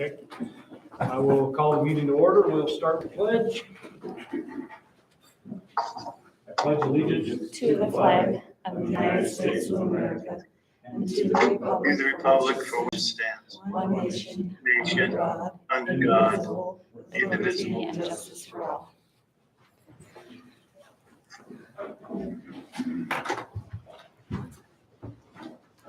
Okay. I will call the meeting to order. We'll start the pledge. I pledge allegiance to the flag of the United States of America and to the republic for which it stands, one nation, under God, indivisible, and justice for all.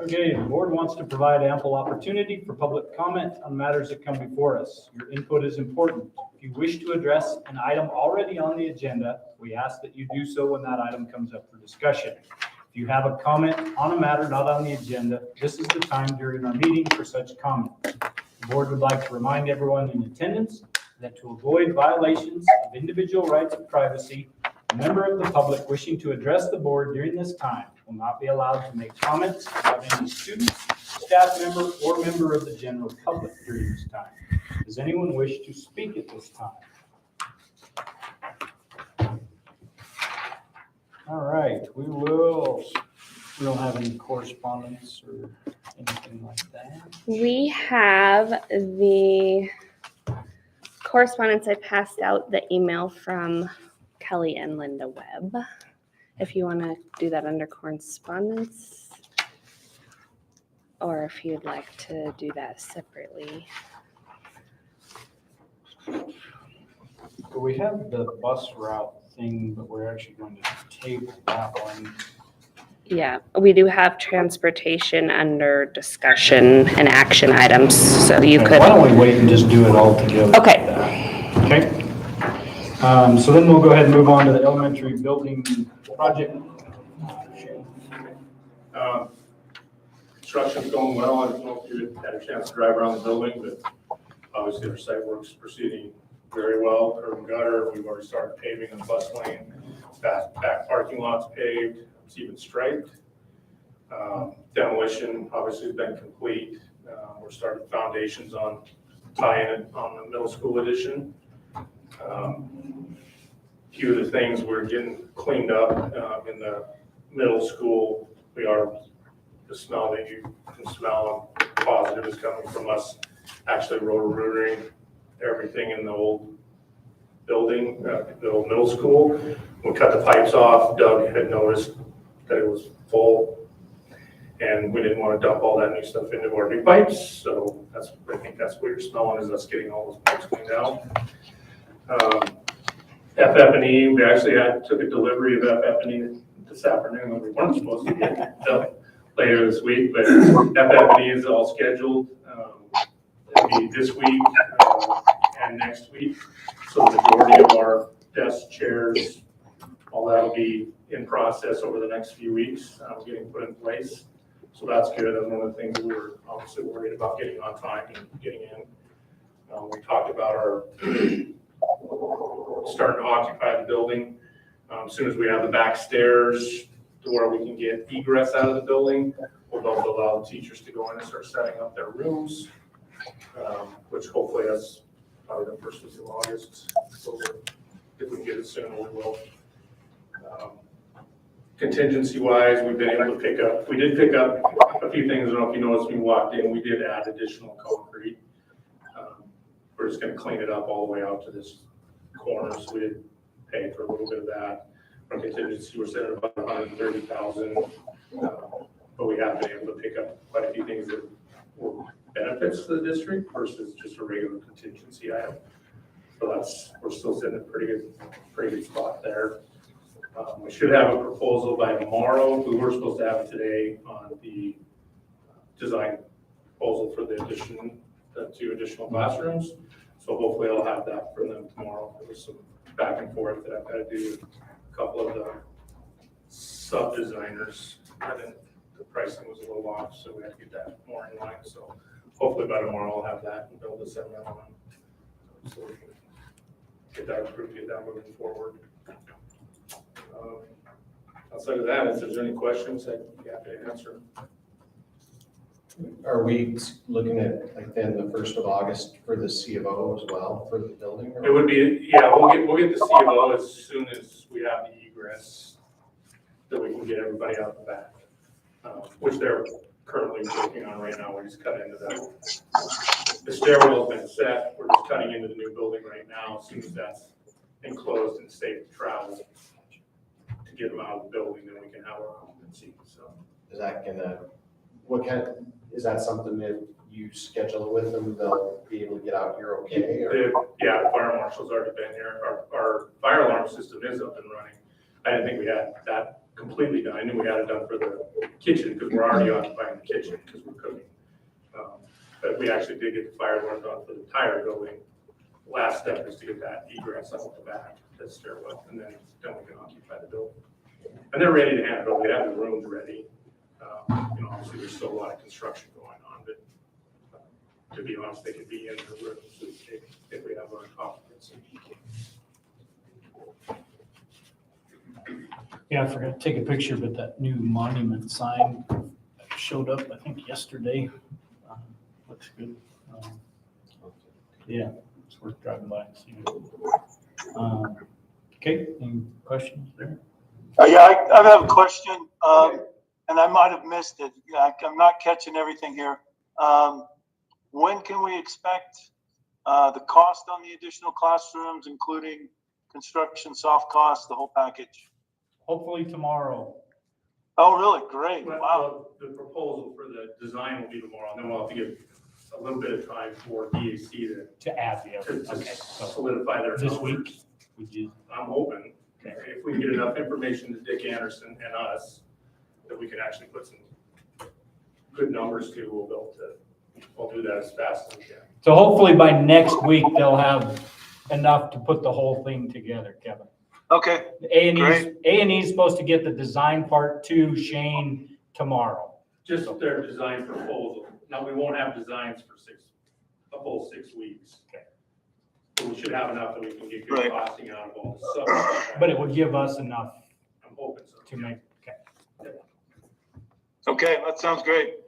Okay, the board wants to provide ample opportunity for public comment on matters that come before us. Your input is important. If you wish to address an item already on the agenda, we ask that you do so when that item comes up for discussion. If you have a comment on a matter not on the agenda, this is the time during our meeting for such comment. The board would like to remind everyone in attendance that to avoid violations of individual rights of privacy, a member of the public wishing to address the board during this time will not be allowed to make comments about any student, staff member, or member of the general public during this time. Does anyone wish to speak at this time? All right, we don't have any correspondence or anything like that. We have the correspondence. I passed out the email from Kelly and Linda Webb. If you want to do that under correspondence, or if you'd like to do that separately. So we have the bus route thing, but we're actually going to table that one. Yeah, we do have transportation under discussion and action items, so you could. Why don't we wait and just do it all together? Okay. Okay. So then we'll go ahead and move on to the elementary building project. Construction's going well. I don't know if you had a chance to drive around the building, but obviously our site work's proceeding very well. Curb and gutter, we've already started paving the bus lane. Back parking lot's paved, it's even striped. Demolition obviously has been complete. We're starting foundations on tying it on the middle school addition. Few of the things we're getting cleaned up in the middle school. The smell that you can smell positive is coming from us actually rotor-rootering everything in the old building, the old middle school. We cut the pipes off. Doug had noticed that it was full, and we didn't want to dump all that new stuff into our new pipes. So I think that's what you're smelling, is us getting all those pipes cleaned out. FF&E, we actually took a delivery of FF&E this afternoon that we weren't supposed to get until later this week, but FF&E is all scheduled. It'll be this week and next week. So the majority of our desks, chairs, all that will be in process over the next few weeks, getting put in place. So that's good. That's one of the things we were obviously worried about getting on time and getting in. We talked about our starting to occupy the building. As soon as we have the back stairs to where we can get egress out of the building, we'll be able to allow the teachers to go in and start setting up their rooms, which hopefully that's probably the first week of August. So if we can get it sooner, we will. Contingency-wise, we've been able to pick up a few things. I don't know if you noticed when we walked in, we did add additional concrete. We're just going to clean it up all the way out to this corner, so we did pay for a little bit of that. From contingency, we're sitting at about $130,000, but we have been able to pick up quite a few things that were benefits to the district versus just a regular contingency item. So we're still sitting at a pretty good spot there. We should have a proposal by tomorrow. We were supposed to have it today on the design proposal for the two additional classrooms. So hopefully I'll have that for them tomorrow. There was some back and forth that I've got to do with a couple of the sub-designers. I think the pricing was a little off, so we have to get that more in line. So hopefully by tomorrow I'll have that and be able to send that on. So we can get that approved, get that moving forward. Outside of that, if there's any questions, I'd be happy to answer. Are we looking at like then the 1st of August for the C of O as well for the building? It would be, yeah, we'll get the C of O as soon as we have the egress that we can get everybody out the back, which they're currently working on right now. We just cut into that. The stairwell has been set. We're just cutting into the new building right now. As soon as that's enclosed and safe to travel, to get them out of the building, then we can have our occupancy, so. Is that is that something that you schedule with them, they'll be able to get out here okay? Or? Yeah, the fire marshal's already been here. Our fire alarm system is up and running. I didn't think we had that completely done. I knew we had it done for the kitchen because we're already occupying the kitchen because we're cooking. But we actually did get the fire alarm done for the entire building. Last step is to get that egress out the back, that stairwell, and then we can occupy the building. And they're ready to hand it over. They have the rooms ready. Obviously there's still a lot of construction going on, but to be honest, they could be in the rooms if we have our occupancy. Yeah, I forgot to take a picture, but that new monument sign showed up, I think, yesterday. Looks good. Yeah, it's worth driving by and seeing it. Okay, any questions there? Yeah, I have a question, and I might have missed it. Yeah, I'm not catching everything here. When can we expect the cost on the additional classrooms, including construction, soft costs, the whole package? Hopefully tomorrow. Oh, really? Great. Wow. Well, the proposal for the design will be tomorrow, and then we'll have to give a little bit of time for DAC To add the to other, okay, so solidify their this numbers. week, we do. I'm hoping, if we can get enough information to Dick Anderson and us, that we can actually put some good numbers to, we'll do that as fast as we can. So hopefully by next week, they'll have enough to put the whole thing together, Kevin. Okay. E is supposed to get the design part to Shane tomorrow. Just their design proposal. Now, we won't have designs for a whole 6 weeks. Okay. But we should have enough that we can get good Right. costing out of all the stuff. But it would give us enough I'm hoping so. to make, okay. Okay, that sounds great.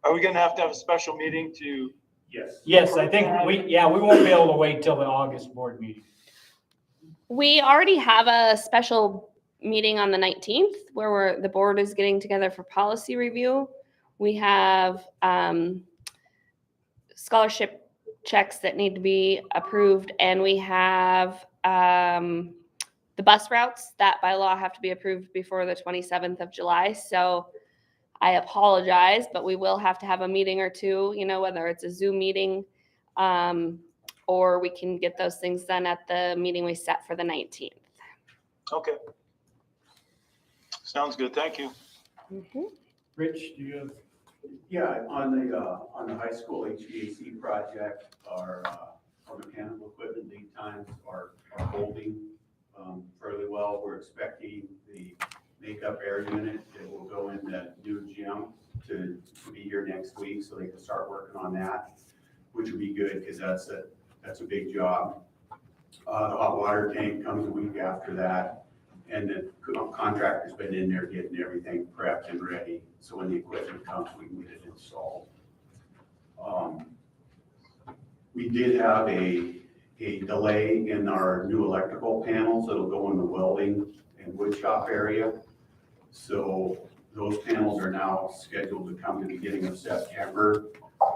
Are we going to have a special meeting to? Yes. Yes, I think we won't be able to wait till the August board meeting. We already have a special meeting on the 19th where the board is getting together for policy review. We have scholarship checks that need to be approved, and we have the bus routes that by law have to be approved before the 27th of July. So I apologize, but we will have to have a meeting or two, whether it's a Zoom meeting or we can get those things done at the meeting we set for the 19th. Okay. Sounds good. Thank you. Mm-hmm. Rich, do you have? Yeah, on the high school HVAC project, our mechanical equipment lead times are holding fairly well. We're expecting the makeup air unit that will go in the new gym to be here next week, so they can start working on that, which would be good because that's a big job. The hot water tank comes a week after that, and the contractor's been in there getting everything prepped and ready, so when the equipment comes, we can get it installed. We did have a delay in our new electrical panels that'll go in the welding and wood shop area. So those panels are now scheduled to come the beginning of September,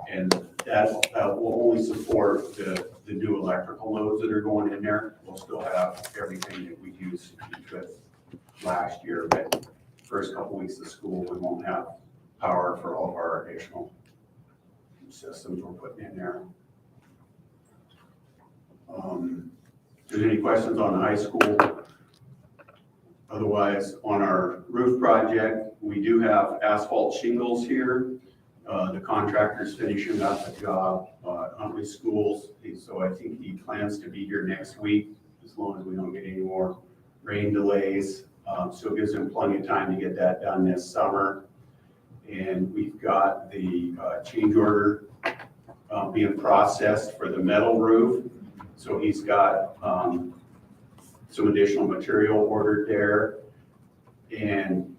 and that will only support the new electrical loads that are going in there. We'll still have everything that we used to keep with last year, but first couple weeks of school, we won't have power for all of our additional systems we're putting in there. If there's any questions on the high school? Otherwise, on our roof project, we do have asphalt shingles here. The contractor's finishing up the job at Huntley Schools, so I think he plans to be here next week, as long as we don't get any more rain delays. So it gives him plenty of time to get that done this summer. And we've got the change order being processed for the metal roof. So he's got some additional material ordered there. And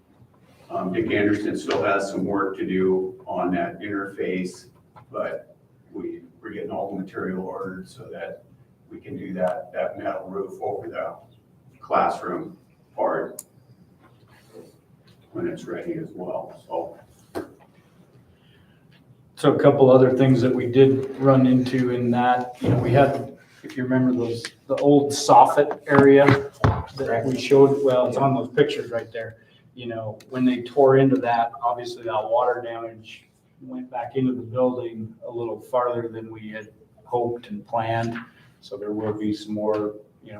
Dick Anderson still has some work to do on that interface, but we're getting all the material ordered so that we can do that metal roof over the classroom part when it's ready as well. So So a couple other things that we did run into in that, we had, if you remember the old soffit area that we showed, well, it's on those pictures right there. When they tore into that, obviously that water damage went back into the building a little farther than we had hoped and planned. So there will be some more,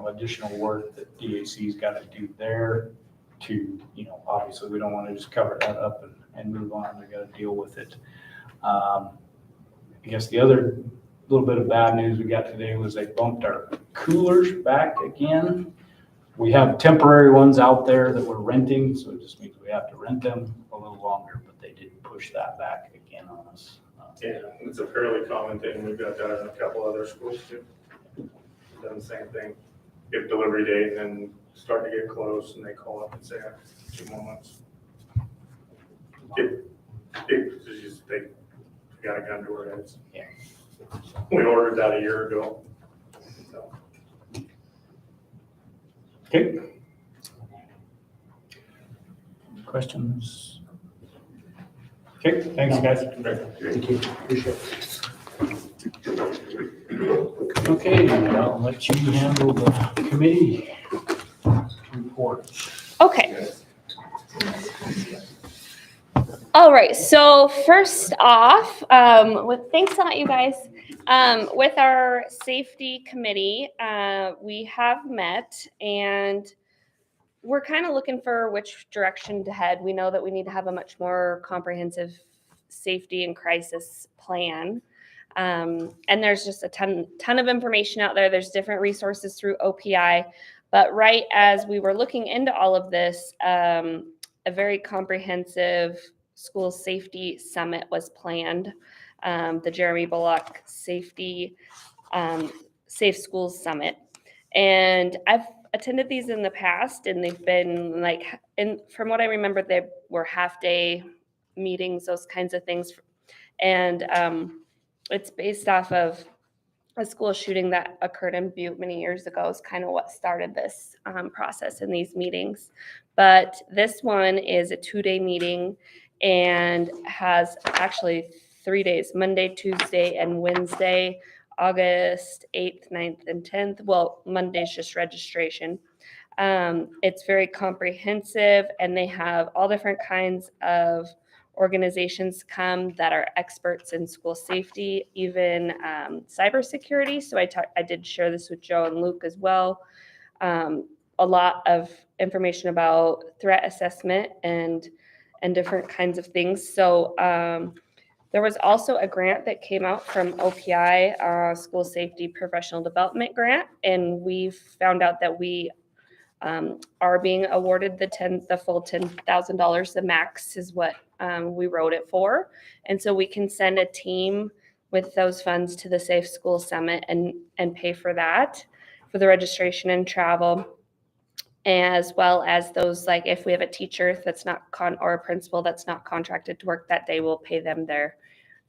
additional work that DAC's got to do there to, obviously we don't want to just cover that up and move on. We got to deal with it. I guess the other little bit of bad news we got today was they bumped our coolers back again. We have temporary ones out there that we're renting, so it just means we have to rent them a little longer, but they did push that back again on us. Yeah, it's a fairly common thing. We've got that in a couple other schools too. Done the same thing. Get delivery date and then start to get close and they call up and say, 2 more months. They got a gun to our heads. Yeah. We ordered that a year ago. So. Okay. Questions? Okay, thanks, guys. Thank you. Appreciate it. Okay, I'll let you handle the committee report. Okay. All right, so first off, thanks a lot, you guys. With our safety committee, we have met and we're kind of looking for which direction to head. We know that we need to have a much more comprehensive safety and crisis plan. And there's just a ton of information out there. There's different resources through OPI. But right as we were looking into all of this, a very comprehensive school safety summit was planned. The Jeremy Bullock Safe Schools Summit. And I've attended these in the past, and they've been from what I remember, they were half-day meetings, those kinds of things. And it's based off of a school shooting that occurred in Butte many years ago is kind of what started this process in these meetings. But this one is a 2-day meeting and has actually 3 days, Monday, Tuesday, and Wednesday, August 8th, 9th, and 10th. Well, Monday's just registration. It's very comprehensive, and they have all different kinds of organizations come that are experts in school safety, even cybersecurity. So I did share this with Joe and Luke as well. A lot of information about threat assessment and different kinds of things. So there was also a grant that came out from OPI, School Safety Professional Development Grant, and we found out that we are being awarded the full $10,000. The max is what we wrote it for, and so we can send a team with those funds to the Safe School Summit and pay for that, for the registration and travel, as well as those, like if we have a teacher that's not or a principal that's not contracted to work that day, we'll pay them their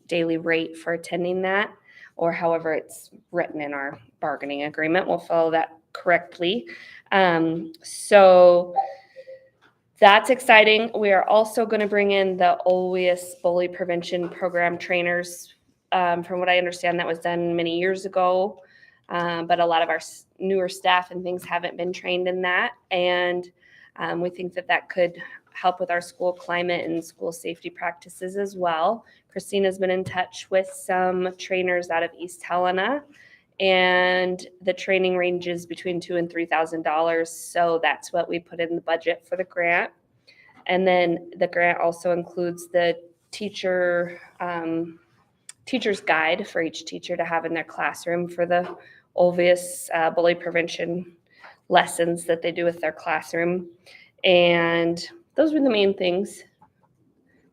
daily rate for attending that, or however it's written in our bargaining agreement. We'll follow that correctly. So that's exciting. We are also going to bring in the OWIS bully prevention program trainers. From what I understand, that was done many years ago, but a lot of our newer staff and things haven't been trained in that. And we think that could help with our school climate and school safety practices as well. Christina's been in touch with some trainers out of East Helena, and the training ranges between $2,000 and $3,000. So that's what we put in the budget for the grant. And then the grant also includes the teacher's guide for each teacher to have in their classroom for the obvious bully prevention lessons that they do with their classroom. And those were the main things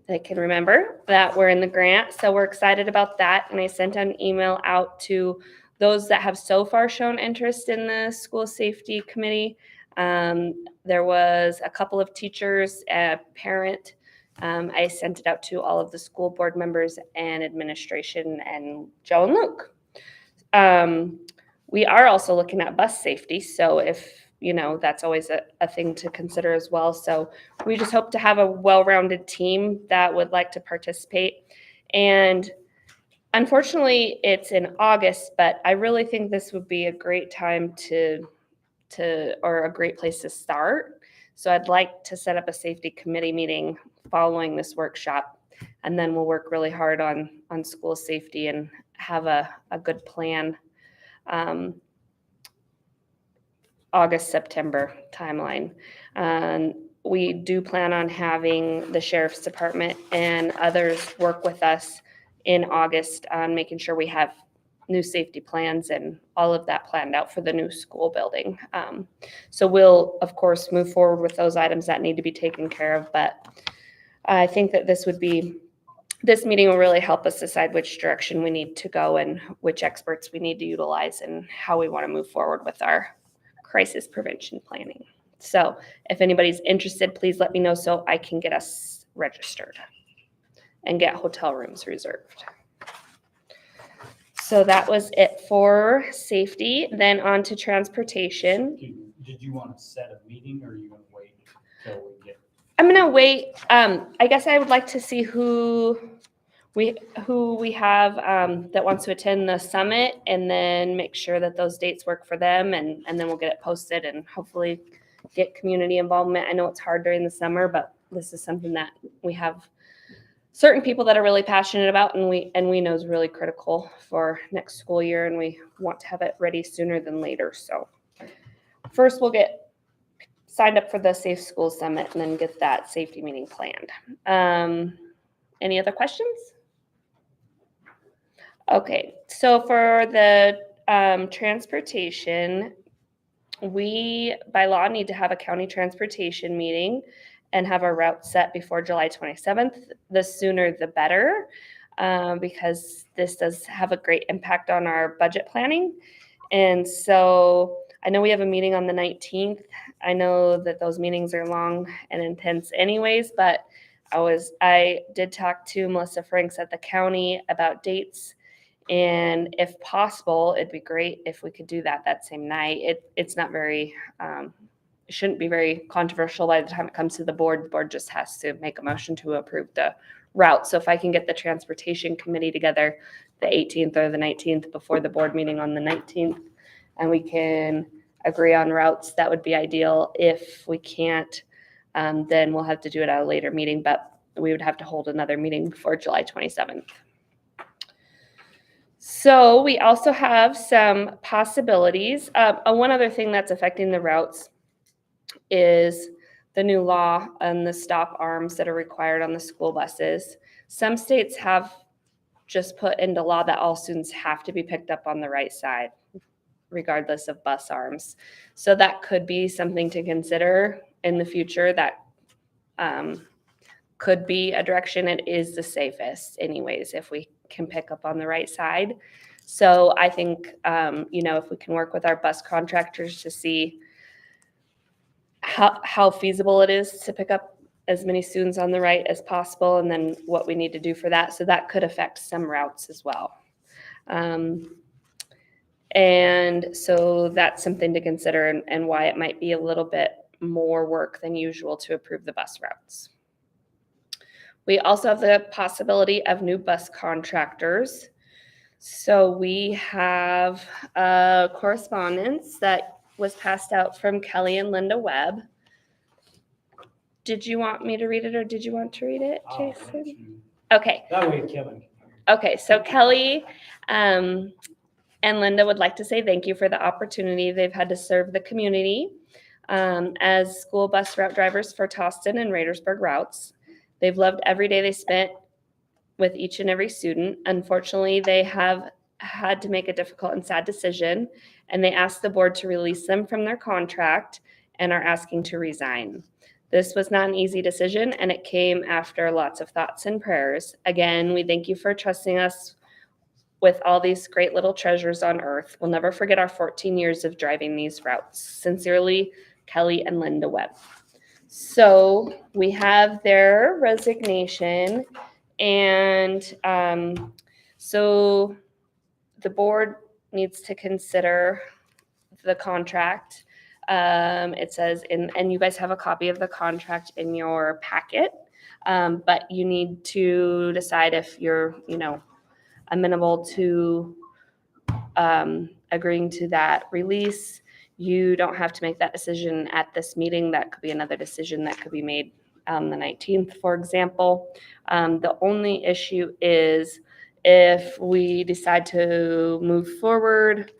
that I can remember that were in the grant. So we're excited about that. And I sent an email out to those that have so far shown interest in the school safety committee. There was a couple of teachers, a parent. I sent it out to all of the school board members and administration and Joe and Luke. We are also looking at bus safety. So if, that's always a thing to consider as well. So we just hope to have a well-rounded team that would like to participate. And Unfortunately, it's in August, but I really think this would be a great time or a great place to start. So I'd like to set up a safety committee meeting following this workshop, and then we'll work really hard on school safety and have a good plan. August, September timeline. We do plan on having the sheriff's department and others work with us in August on making sure we have new safety plans and all of that planned out for the new school building. So we'll, of course, move forward with those items that need to be taken care of, but I think that this meeting will really help us decide which direction we need to go and which experts we need to utilize and how we want to move forward with our crisis prevention planning. So if anybody's interested, please let me know so I can get us registered and get hotel rooms reserved. So that was it for safety. Then on to transportation. Did you want to set a meeting or are you going to wait till we get? I'm gonna wait. I guess I would like to see who we have that wants to attend the summit, and then make sure that those dates work for them, and then we'll get it posted and hopefully get community involvement. I know it's hard during the summer, but this is something that we have certain people that are really passionate about, and we know is really critical for next school year, and we want to have it ready sooner than later. So first we'll get signed up for the Safe Schools Summit and then get that safety meeting planned. Any other questions? Okay, so for the transportation, we by law need to have a county transportation meeting and have our route set before July 27th. The sooner the better, because this does have a great impact on our budget planning. And so I know we have a meeting on the 19th. I know that those meetings are long and intense anyways, but I did talk to Melissa Franks at the county about dates, and if possible, it'd be great if we could do that same night. It's not very, it shouldn't be very controversial by the time it comes to the board. The board just has to make a motion to approve the route. So if I can get the transportation committee together the 18th or the 19th before the board meeting on the 19th, and we can agree on routes, that would be ideal. If we can't, then we'll have to do it at a later meeting, but we would have to hold another meeting before July 27th. So we also have some possibilities. One other thing that's affecting the routes is the new law on the stop arms that are required on the school buses. Some states have just put into law that all students have to be picked up on the right side, regardless of bus arms. So that could be something to consider in the future. That could be a direction. It is the safest anyways, if we can pick up on the right side. So I think, if we can work with our bus contractors to see how feasible it is to pick up as many students on the right as possible, and then what we need to do for that. So that could affect some routes as well. And so that's something to consider, and why it might be a little bit more work than usual to approve the bus routes. We also have the possibility of new bus contractors. So we have a correspondence that was passed out from Kelly and Linda Webb. Did you want me to read it, or did you want to read it, Jason? Okay. That way Kevin. Okay, so Kelly and Linda would like to say thank you for the opportunity they've had to serve the community as school bus route drivers for Townsend and Radersburg routes. They've loved every day they spent with each and every student. Unfortunately, they have had to make a difficult and sad decision, and they asked the board to release them from their contract and are asking to resign. This was not an easy decision, and it came after lots of thoughts and prayers. Again, we thank you for trusting us with all these great little treasures on earth. We'll never forget our 14 years of driving these routes. Sincerely, Kelly and Linda Webb. So we have their resignation, and so the board needs to consider the contract. It says, and you guys have a copy of the contract in your packet, but you need to decide if you're, amenable to agreeing to that release, you don't have to make that decision at this meeting. That could be another decision that could be made on the 19th, for example. The only issue is if we decide to move forward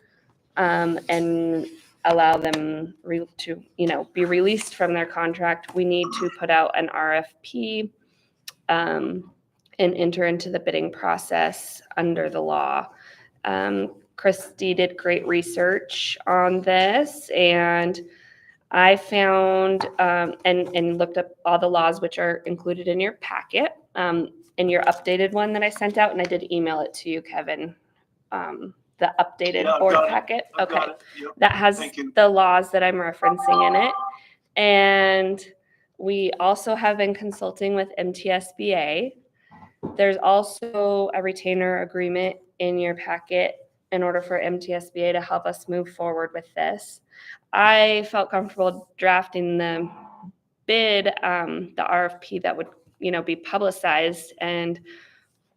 and allow them to, be released from their contract, we need to put out an RFP and enter into the bidding process under the law. Christy did great research on this, and I found and looked up all the laws which are included in your packet, in your updated one that I sent out, and I did email it to you, Kevin. The updated Yeah, I've board got it. packet. I've Okay. got it. Yep. That has Thank you. the laws that I'm referencing in it. And we also have been consulting with MTSBA. There's also a retainer agreement in your packet in order for MTSBA to help us move forward with this. I felt comfortable drafting the bid, the RFP that would, be publicized and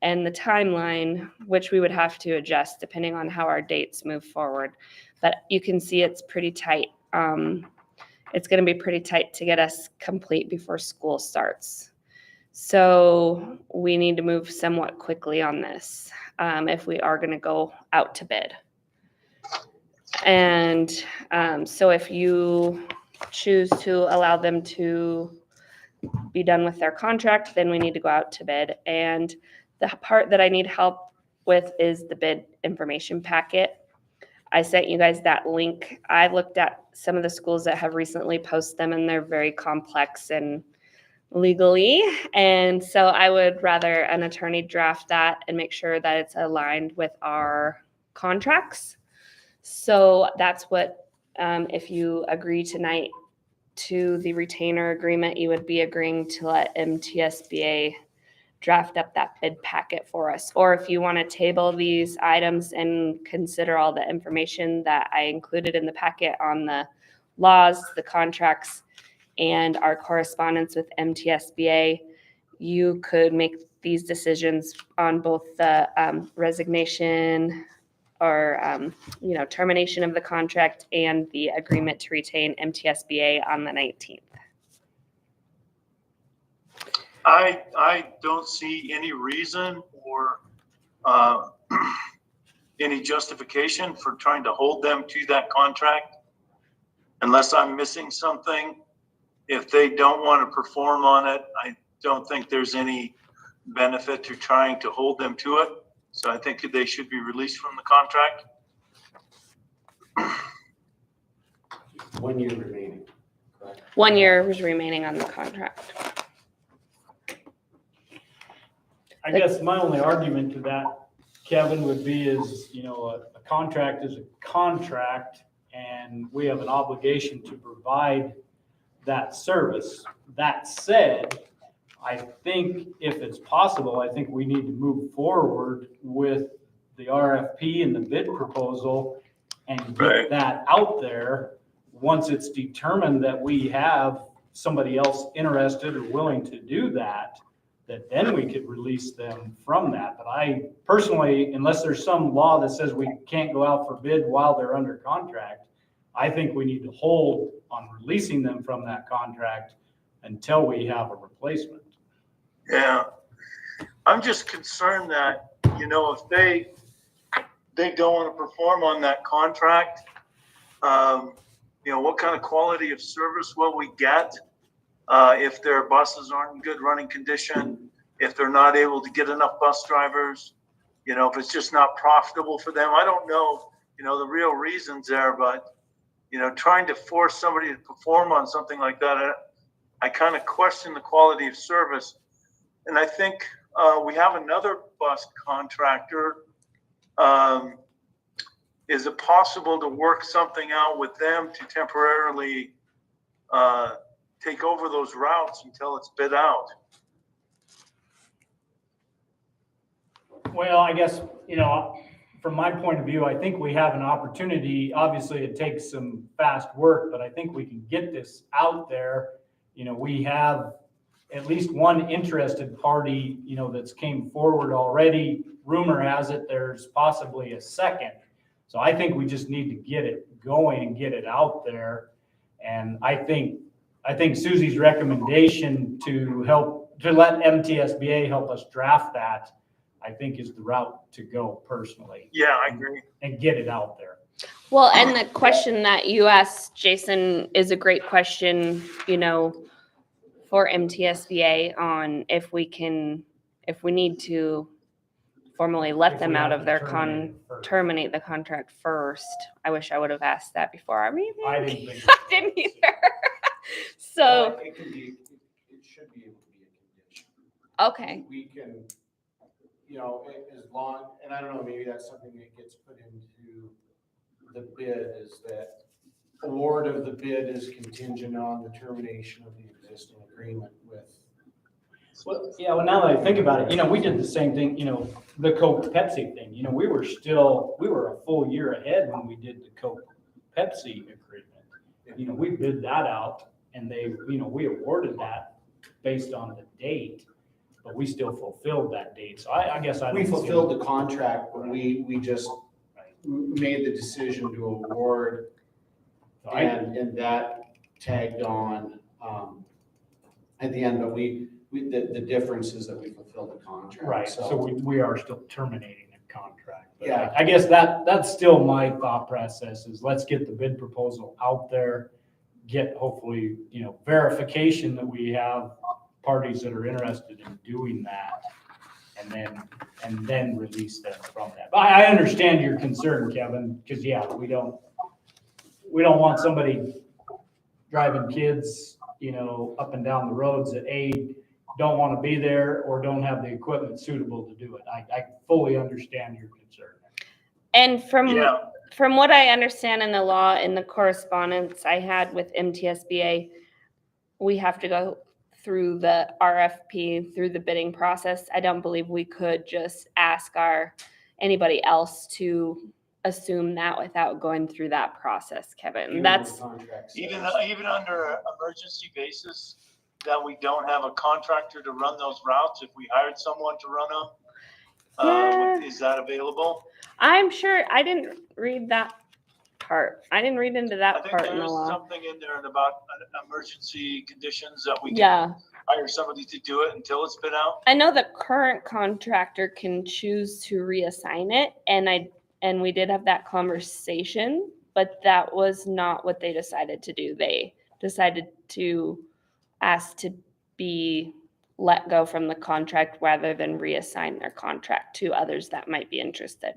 the timeline, which we would have to adjust depending on how our dates move forward. But you can see it's pretty tight. It's going to be pretty tight to get us complete before school starts. So we need to move somewhat quickly on this if we are going to go out to bid. And so if you choose to allow them to be done with their contract, then we need to go out to bid. And the part that I need help with is the bid information packet. I sent you guys that link. I looked at some of the schools that have recently posted them, and they're very complex and legally. And so I would rather an attorney draft that and make sure that it's aligned with our contracts. So that's what, if you agree tonight to the retainer agreement, you would be agreeing to let MTSBA draft up that bid packet for us. Or if you want to table these items and consider all the information that I included in the packet on the laws, the contracts, and our correspondence with MTSBA, you could make these decisions on both the resignation or termination of the contract and the agreement to retain MTSBA on the 19th. I don't see any reason or any justification for trying to hold them to that contract unless I'm missing something. If they don't want to perform on it, I don't think there's any benefit to trying to hold them to it. So I think they should be released from the contract. 1 year remaining. Correct. 1 year was remaining on the contract. I guess my only argument to that, Kevin, would be is, a contract is a contract, and we have an obligation to provide that service. That said, I think if it's possible, I think we need to move forward with the RFP and the bid proposal and get that out there. Once it's determined that we have somebody else interested or willing to do that then we could release them from that. But I personally, unless there's some law that says we can't go out for bid while they're under contract, I think we need to hold on releasing them from that contract until we have a replacement. Yeah, I'm just concerned that, if they don't want to perform on that contract, what kind of quality of service will we get if their buses aren't in good running condition, if they're not able to get enough bus drivers, if it's just not profitable for them. I don't know, the real reasons there, but, trying to force somebody to perform on something like that, I kind of question the quality of service. And I think we have another bus contractor. Is it possible to work something out with them to temporarily take over those routes until it's bid out? Well, I guess, from my point of view, I think we have an opportunity. Obviously, it takes some fast work, but I think we can get this out there. We have at least one interested party, that's came forward already. Rumor has it there's possibly a second. So I think we just need to get it going and get it out there. And I think Susie's recommendation to let MTSBA help us draft that, I think is the route to go personally. Yeah, I agree. And get it out there. Well, and the question that you asked, Jason, is a great question, for MTSBA on if we need to formally let If them we out have of to their terminate it first. terminate the contract first. I wish I would have asked that before our meeting. I didn't think. I didn't either. So, It can be, it should be able to be a condition. okay. We can, as long, and I don't know, maybe that's something that gets put into the bid, is that award of the bid is contingent on the termination of the existing agreement with. Well, yeah, well, now that I think about it, we did the same thing, the Coke Pepsi thing, we were a full year ahead when we did the Coke Pepsi agreement. We bid that out and we awarded that based on the date, but we still fulfilled that date. So I guess I don't. We fulfilled the contract, but we just made the decision to award, So and that tagged on, at the end, but the difference is that we fulfilled the contract. Right, so we are still terminating the contract. But Yeah. I guess that's still my thought process is let's get the bid proposal out there, get hopefully, verification that we have parties that are interested in doing that, and then release them from that. But I understand your concern, Kevin, because we don't want somebody driving kids, up and down the roads that don't want to be there or don't have the equipment suitable to do it. I fully understand your concern. And Yeah. from what I understand in the law, in the correspondence I had with MTSBA, we have to go through the RFP, through the bidding process. I don't believe we could just ask anybody else to assume that without going through that process, Kevin. That's Even under an emergency basis, that we don't have a contractor to run those routes, if we hired someone to run them, Yeah. is that available? I'm sure I didn't read that part. I didn't read into I that think part in the there's law. something in there about emergency conditions that we can Yeah. hire somebody to do it until it's been out. I know the current contractor can choose to reassign it, and we did have that conversation, but that was not what they decided to do. They decided to ask to be let go from the contract rather than reassign their contract to others that might be interested.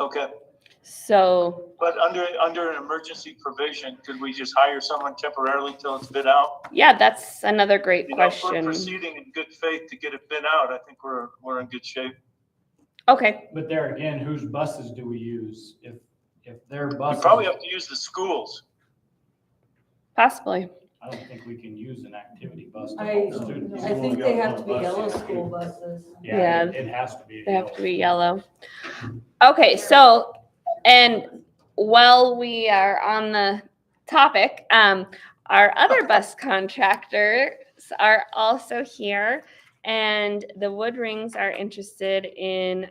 Okay, So, but under an emergency provision, could we just hire someone temporarily till it's bid out? yeah, that's another great For question. proceeding in good faith to get it bid out, I think we're in good shape. Okay, But there again, whose buses do we use? If their We buses. probably have to use the schools. possibly. I don't think we can use an activity bus to I haul students. think they have to be yellow school buses. Yeah, it has to be. They have to be yellow. Okay, so, and while we are on the topic, our other bus contractors are also here, and the Wood Rings are interested in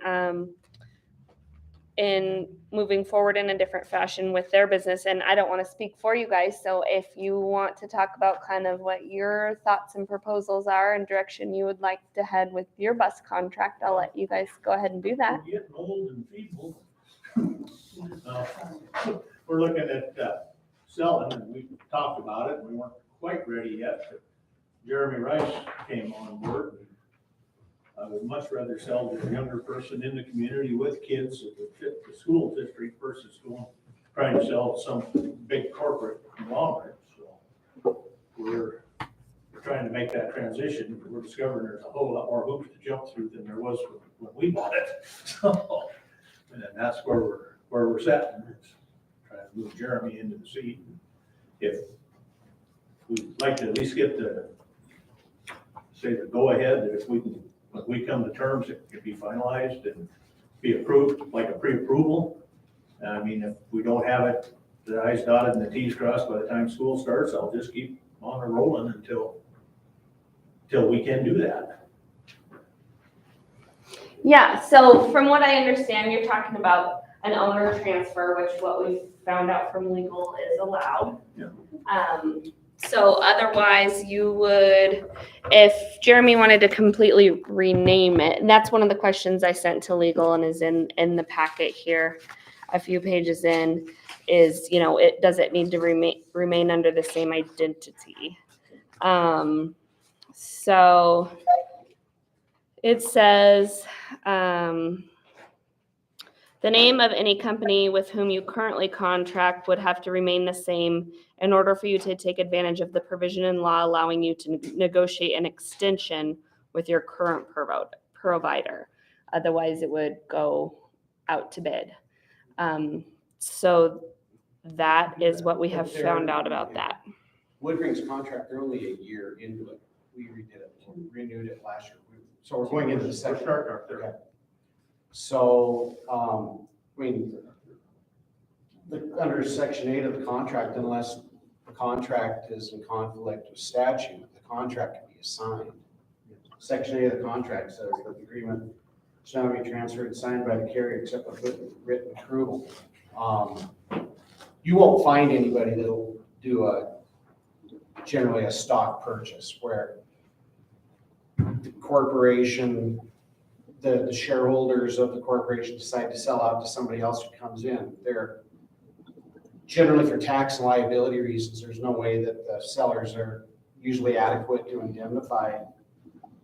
moving forward in a different fashion with their business. And I don't want to speak for you guys. So if you want to talk about kind of what your thoughts and proposals are and direction you would like to head with your bus contract, I'll let you guys go ahead and do that. We're getting old and feeble. We're looking at selling, and we talked about it, and we weren't quite ready yet, but Jeremy Rice came on board. I would much rather sell to a younger person in the community with kids that would fit the school district versus trying to sell to some big corporate conglomerate. So we're trying to make that transition. We're discovering there's a whole lot more hoops to jump through than there was when we bought it. So, and then that's where we're sitting. It's trying to move Jeremy into the seat. If we'd like to at least get the go ahead, that if when we come to terms, it could be finalized and be approved, like a pre-approval. I mean, if we don't have it, the I's dotted and the T's crossed by the time school starts, I'll just keep on rolling until till we can do that. Yeah, so from what I understand, you're talking about an owner transfer, which what we found out from legal is allowed. Yeah. So otherwise you would, if Jeremy wanted to completely rename it, and that's one of the questions I sent to legal and is in the packet here, a few pages in, is, does it need to remain under the same identity? So it says, the name of any company with whom you currently contract would have to remain the same in order for you to take advantage of the provision in law allowing you to negotiate an extension with your current provider. Otherwise, it would go out to bid. So that is what we have found out about that. Woodring's contract, they're only a year into it. We renewed it last year. So we're going into the second. Starting our third. Okay. So, under section 8 of the contract, unless the contract is in conflict with statute, the contract can be assigned. Section 8 of the contract says that the agreement shall not be transferred and signed by the carrier except with written approval. You won't find anybody that'll do generally a stock purchase where the corporation, the shareholders of the corporation decide to sell out to somebody else who comes in. They're generally, for tax and liability reasons, there's no way that the sellers are usually adequate to indemnify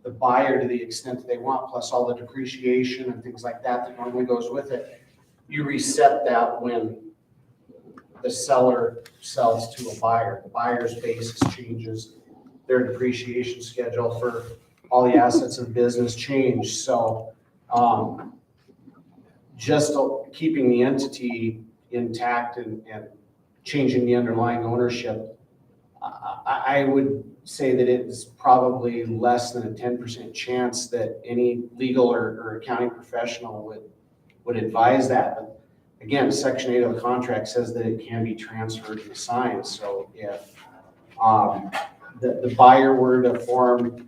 the buyer to the extent that they want, plus all the depreciation and things like that that normally goes with it. You reset that when the seller sells to a buyer. The buyer's basis changes, their depreciation schedule for all the assets of business change. So just keeping the entity intact and changing the underlying ownership, I would say that it's probably less than a 10% chance that any legal or accounting professional would advise that. But again, section 8 of the contract says that it can be transferred and assigned. So if the buyer were to form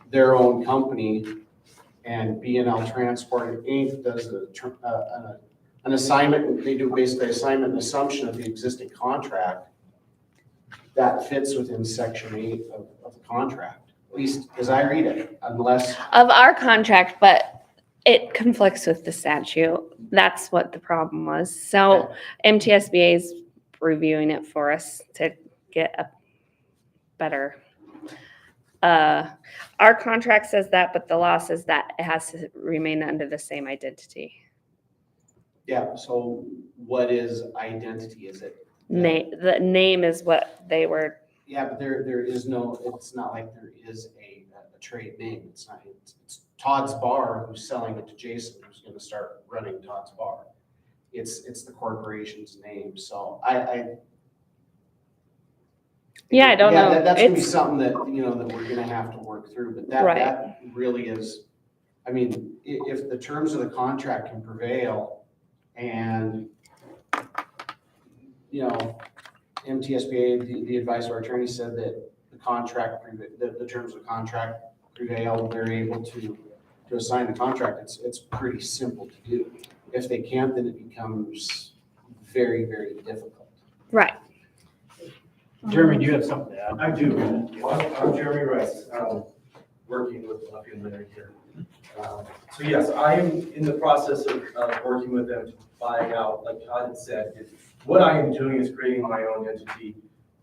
their own company and B&L Transport Inc. does an assignment, they do basically assignment and assumption of the existing contract, that fits within section 8 of the contract, at least as I read it, unless. Of our contract, but it conflicts with the statute. That's what the problem was. So MTSBA is reviewing it for us to get a better. Our contract says that, but the law says that it has to remain under the same identity. Yeah, so what is identity? Is it? The name is what they were. Yeah, but there is no, it's not like there is a trade name. It's not, it's Todd's Bar who's selling it to Jason, who's gonna start running Todd's Bar. It's the corporation's name, so I don't know. That's gonna be something that, that we're gonna have to work through, but that really is, if the terms of the contract can prevail and, MTSBA, the advice of our attorney said that the contract, the terms of the contract prevail, they're able to assign the contract. It's pretty simple to do. If they can't, then it becomes very, very difficult. Right. Jeremy, do you have something to add? I do. I'm Jeremy Rice, working with Lafayette Leonard here. So yes, I am in the process of working with them to buy out, like Todd had said. What I am doing is creating my own entity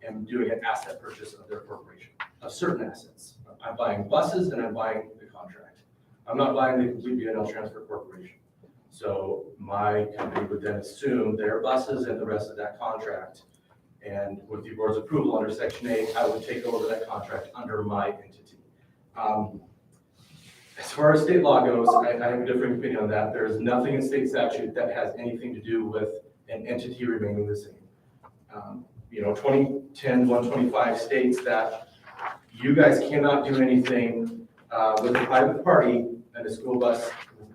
and doing an asset purchase of their corporation, of certain assets. I'm buying buses and I'm buying the contract. I'm not buying the complete B&L Transfer Corporation. So my company would then assume their buses and the rest of that contract. And with the board's approval under Section 8, I would take over that contract under my entity. As far as state law goes, I have a different opinion on that. There is nothing in state statute that has anything to do with an entity remaining the same. 2010-125 states that you guys cannot do anything with a private party and a school bus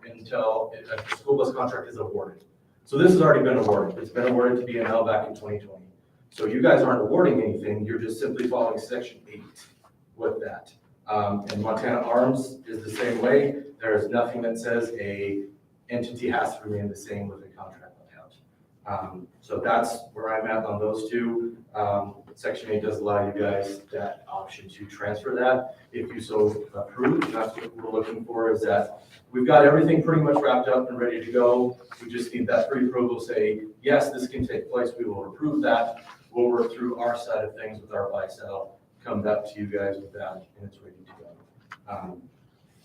until a school bus contract is awarded. So this has already been awarded. It's been awarded to B&L back in 2020. So you guys aren't awarding anything. You're just simply following Section 8 with that. And Montana Arms is the same way. There is nothing that says a entity has to remain the same with a contract account. So that's where I'm at on those two. Section 8 does allow you guys that option to transfer that if you so approve. And that's what we're looking for, is that we've got everything pretty much wrapped up and ready to go. We just need that pre-approval, say, yes, this can take place. We will approve that. We'll work through our side of things with our buy-sell, come back to you guys with that, and it's ready to go.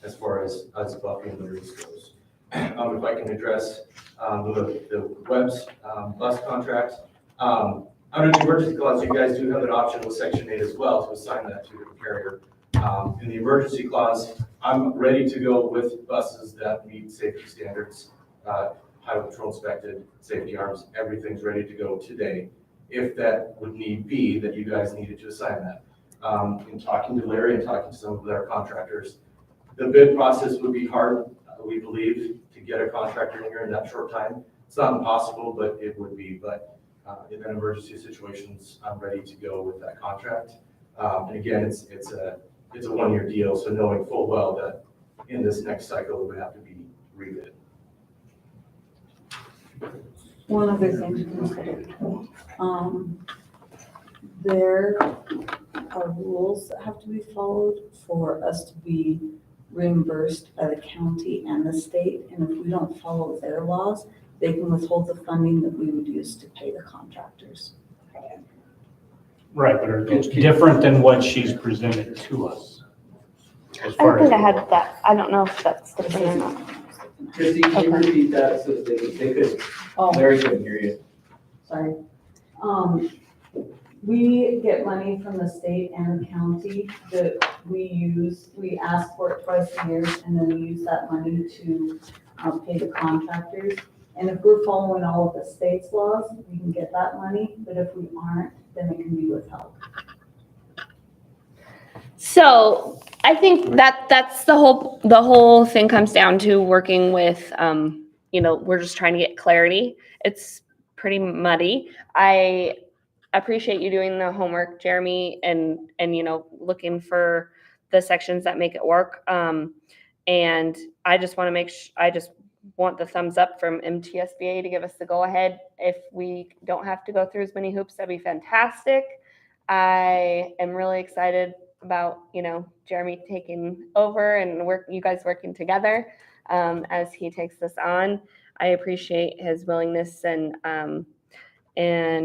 As far as Buffy and the Reese goes. If I can address the Webb's bus contracts. Under the emergency clause, you guys do have an option with Section 8 as well to assign that to the carrier. In the emergency clause, I'm ready to go with buses that meet safety standards, highway patrol inspected, safety arms, everything's ready to go today. If that would need be that you guys needed to assign that. In talking to Larry and talking to some of their contractors, the bid process would be hard, we believe, to get a contractor in here in that short time. It's not impossible, but it would be. But in an emergency situations, I'm ready to go with that contract. And again, it's a 1-year deal, so knowing full well that in this next cycle it would have to be rebid. One other thing to consider. There are rules that have to be followed for us to be reimbursed by the county and the state. And if we don't follow their laws, they can withhold the funding that we would use to pay the contractors. Right, but are those different than what she's presented to us? As I far don't think as, I had that. I don't know if that's different or not. Chrissy, can you repeat that so that they could, Oh, Larry couldn't hear you. sorry. We get money from the state and the county that we ask for it twice a year, and then we use that money to pay the contractors. And if we're following all of the state's laws, we can get that money, but if we aren't, then it can be withheld. So I think that's the whole thing comes down to working with, we're just trying to get clarity. It's pretty muddy. I appreciate you doing the homework, Jeremy, and looking for the sections that make it work. And I just want to I just want the thumbs up from MTSBA to give us the go ahead. If we don't have to go through as many hoops, that'd be fantastic. I am really excited about, Jeremy taking over and you guys working together as he takes this on. I appreciate his willingness and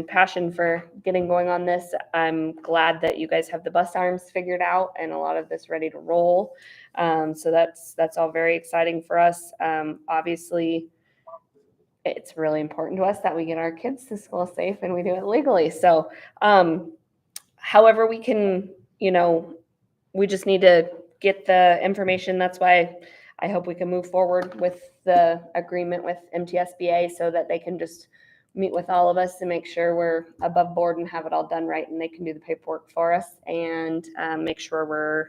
passion for getting going on this. I'm glad that you guys have the bus arms figured out and a lot of this ready to roll. So that's all very exciting for us. Obviously, it's really important to us that we get our kids to school safe and we do it legally. So however we can, we just need to get the information. That's why I hope we can move forward with the agreement with MTSBA so that they can just meet with all of us and make sure we're above board and have it all done right, and they can do the paperwork for us and make sure we're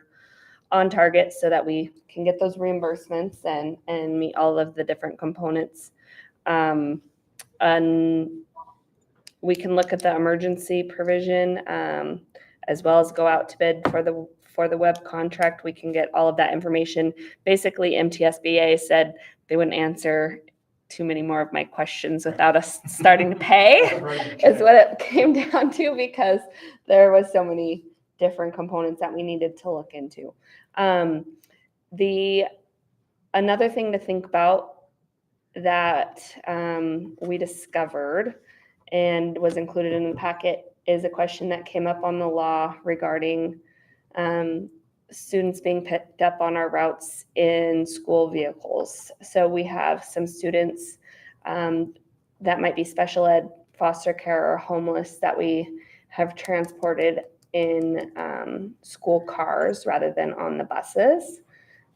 on target so that we can get those reimbursements and meet all of the different components. And we can look at the emergency provision as well as go out to bid for the web contract. We can get all of that information. Basically, MTSBA said they wouldn't answer too many more of my questions without us starting to pay is what it came down to, because there was so many different components that we needed to look into. Another thing to think about that we discovered and was included in the packet is a question that came up on the law regarding students being picked up on our routes in school vehicles. So we have some students that might be special ed, foster care, or homeless that we have transported in school cars rather than on the buses.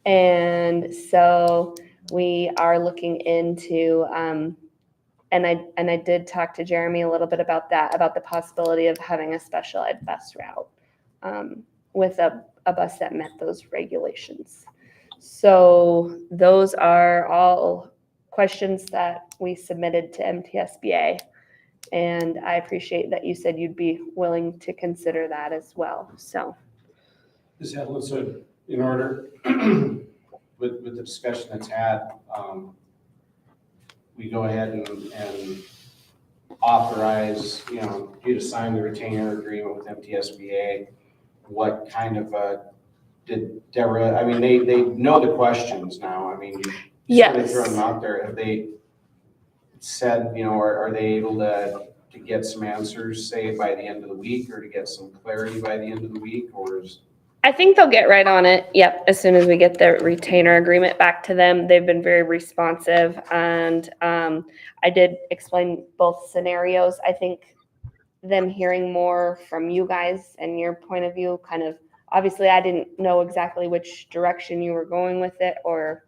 And so we are looking into, and I did talk to Jeremy a little bit about that, about the possibility of having a special ed bus route with a bus that met those regulations. So those are all questions that we submitted to MTSBA. And I appreciate that you said you'd be willing to consider that as well. So Is that, let's say, in order, with the discussion that's had, we go ahead and authorize, you to sign the retainer agreement with MTSBA. What kind of, did Deborah, I mean, they know the questions now. I mean, you sort of throw them out there. Have they said, are they able to get some answers, say, by the end of the week, or to get some clarity by the end of the week, or is? I think they'll get right on it. Yep, as soon as we get the retainer agreement back to them. They've been very responsive, and I did explain both scenarios. I think them hearing more from you guys and your point of view, kind of, obviously I didn't know exactly which direction you were going with it or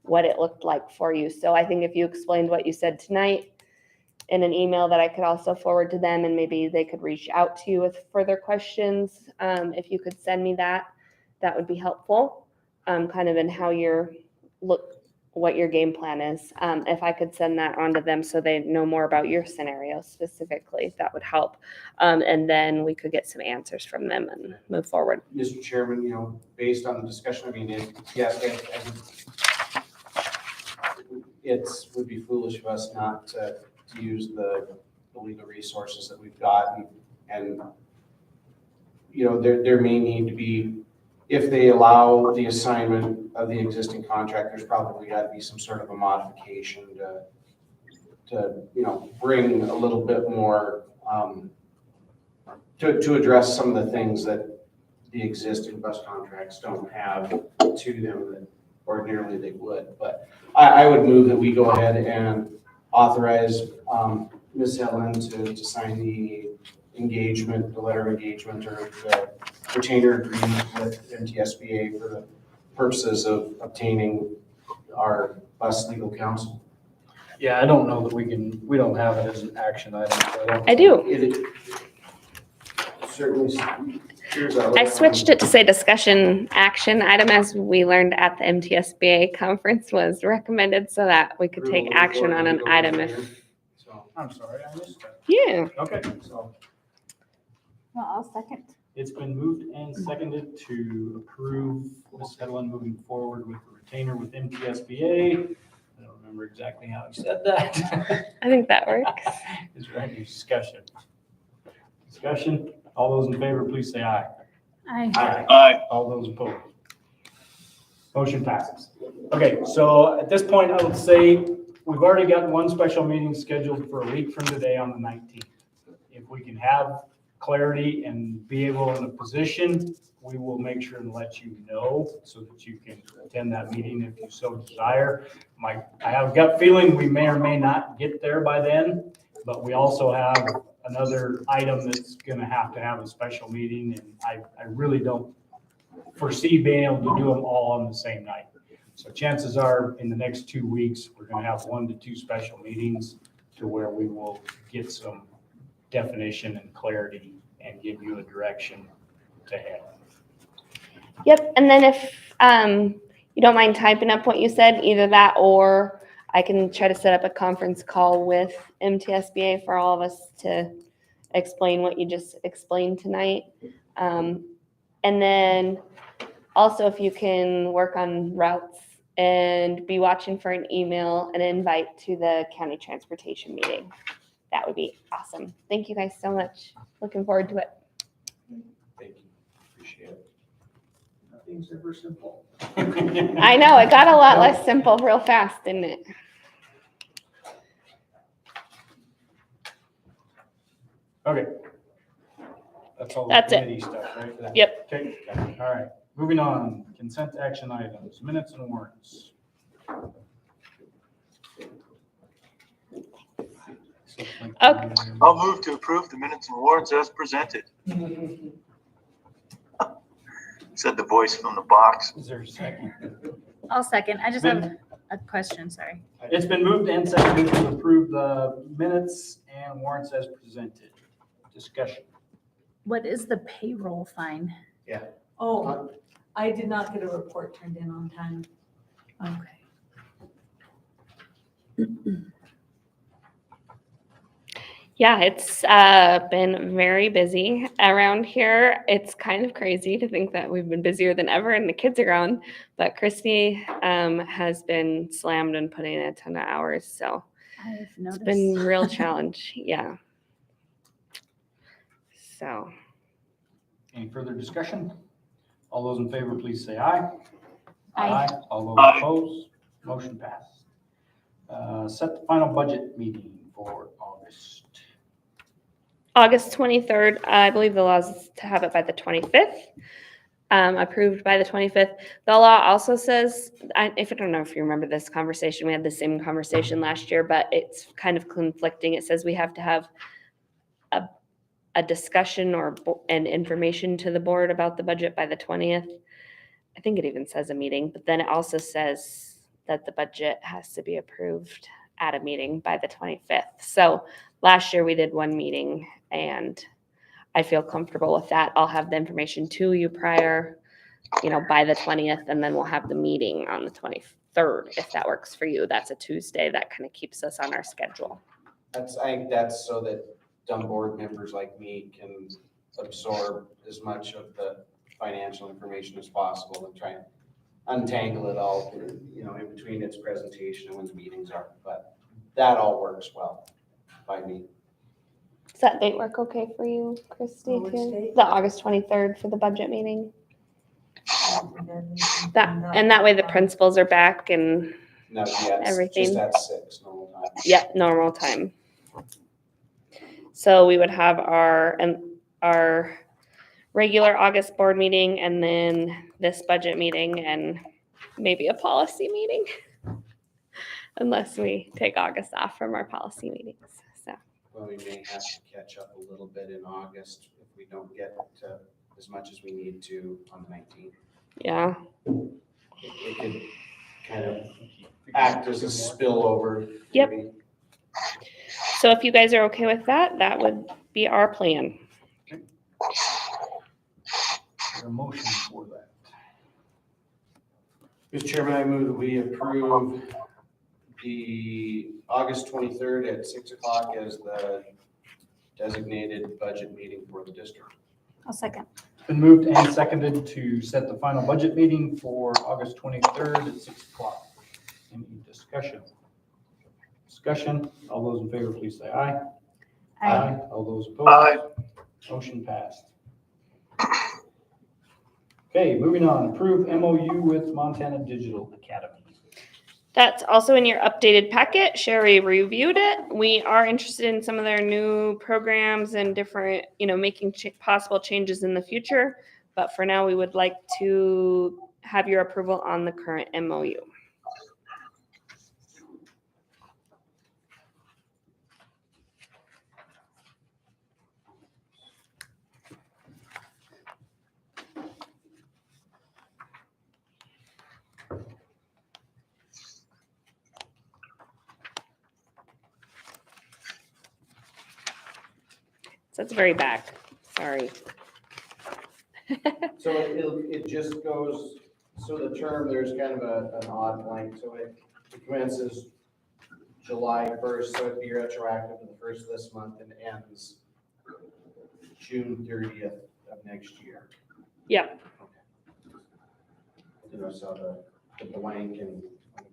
what it looked like for you. So I think if you explained what you said tonight in an email that I could also forward to them, and maybe they could reach out to you with further questions. If you could send me that would be helpful, kind of in how what your game plan is. If I could send that on to them so they know more about your scenario specifically, that would help. And then we could get some answers from them and move forward. Mr. Chairman, based on the discussion, I mean, yes, it would be foolish of us not to use the legal resources that we've got, and there may need to be, if they allow the assignment of the existing contract, there's probably got to be some sort of a modification to bring a little bit more to address some of the things that the existing bus contracts don't have to them that ordinarily they would. But I would move that we go ahead and authorize Ms. Helen to sign the letter of engagement, or the retainer agreement with MTSBA for the purposes of obtaining our bus legal counsel. Yeah, I don't know that we don't have it as an action item. So I do. It certainly appears that way. I switched it to say discussion action item, as we learned at the MTSBA conference was recommended, so that we could take action on an item if. So, I'm sorry, I missed that. Yeah. Okay, so Well, I'll second. it's been moved and seconded to approve Ms. Hedlund moving forward with the retainer with MTSBA. I don't remember exactly how you said that. I think that works. Is there any discussion? Discussion? All those in favor, please say aye. Aye. Aye. All those opposed? Motion passes. Okay, so at this point, I would say we've already got one special meeting scheduled for a week from today on the 19th. If we can have clarity and be able in a position, we will make sure and let you know so that you can attend that meeting if you so desire. I have a gut feeling we may or may not get there by then, but we also have another item that's going to have a special meeting, and I really don't foresee being able to do them all on the same night. So chances are in the next 2 weeks, we're going to have 1 to 2 special meetings to where we will get some definition and clarity and give you a direction to head. Yep, and then if you don't mind typing up what you said, either that or I can try to set up a conference call with MTSBA for all of us to explain what you just explained tonight. And then also if you can work on routes and be watching for an email, an invite to the county transportation meeting. That would be awesome. Thank you guys so much. Looking forward to it. Thank you. Appreciate it. Nothing's ever simple. I know, it got a lot less simple real fast, didn't it? Okay. That's all the That's it. committee stuff, right? Yep. Okay, all right. Moving on, consent action items, minutes and warrants. Okay. I'll move to approve the minutes and warrants as presented. Said the voice from the box. Is there a second? I'll second. I just have a question, sorry. It's been moved and seconded to approve the minutes and warrants as presented. Discussion. What is the payroll fine? Oh, I did not get a report turned in on time. Okay. Yeah, it's been very busy around here. It's kind of crazy to think that we've been busier than ever and the kids are gone. But Christy has been slammed and putting in a ton of hours. So I've it's noticed. been a real challenge. Yeah. So Any further discussion? All those in favor, please say aye. Aye. All those opposed, motion passed. Set the final budget meeting for August. August 23rd, I believe the law is to have it by the 25th. Approved by the 25th. The law also says, I don't know if you remember this conversation, we had the same conversation last year, but it's kind of conflicting. It says we have to have a discussion and information to the board about the budget by the 20th. I think it even says a meeting, but then it also says that the budget has to be approved at a meeting by the 25th. So last year we did one meeting and I feel comfortable with that. I'll have the information to you prior, by the 20th, and then we'll have the meeting on the 23rd, if that works for you. That's a Tuesday. That kind of keeps us on our schedule. I think that's so that dumb board members like me can absorb as much of the financial information as possible and try and untangle it all, in between its presentation and when the meetings are. But that all works well by me. Does that date work okay for you, Christy? Which too? date? The August 23rd for the budget meeting. That way the principals are back and No, yeah, it's Everything. just at 6 normal time. normal time. So we would have our regular August board meeting and then this budget meeting and maybe a policy meeting. Unless we take August off from our policy meetings. So Well, we may have to catch up a little bit in August if we don't get to as much as we need to on the 19th. yeah. It could kind of act as a spillover. Yep. maybe. So if you guys are okay with that, that would be our plan. Is there a motion for that? Mr. Chairman, I move that we approve the August 23rd at 6 o'clock as the designated budget meeting for the district. I'll second. It's been moved and seconded to set the final budget meeting for August 23rd at 6 o'clock. Any discussion? Discussion, all those in favor, please say aye. Aye. All those opposed? Aye. Motion passed. Okay, moving on, approve MOU with Montana Digital Academy. That's also in your updated packet. Sherry reviewed it. We are interested in some of their new programs and different, making possible changes in the future. But for now, we would like to have your approval on the current MOU. So it's very back. Sorry. So it just goes, so the term, there's kind of an odd blank, so it commences July 1st, so it'd be retroactive to the first of this month and ends June 30th of next year. Yep. So the blank and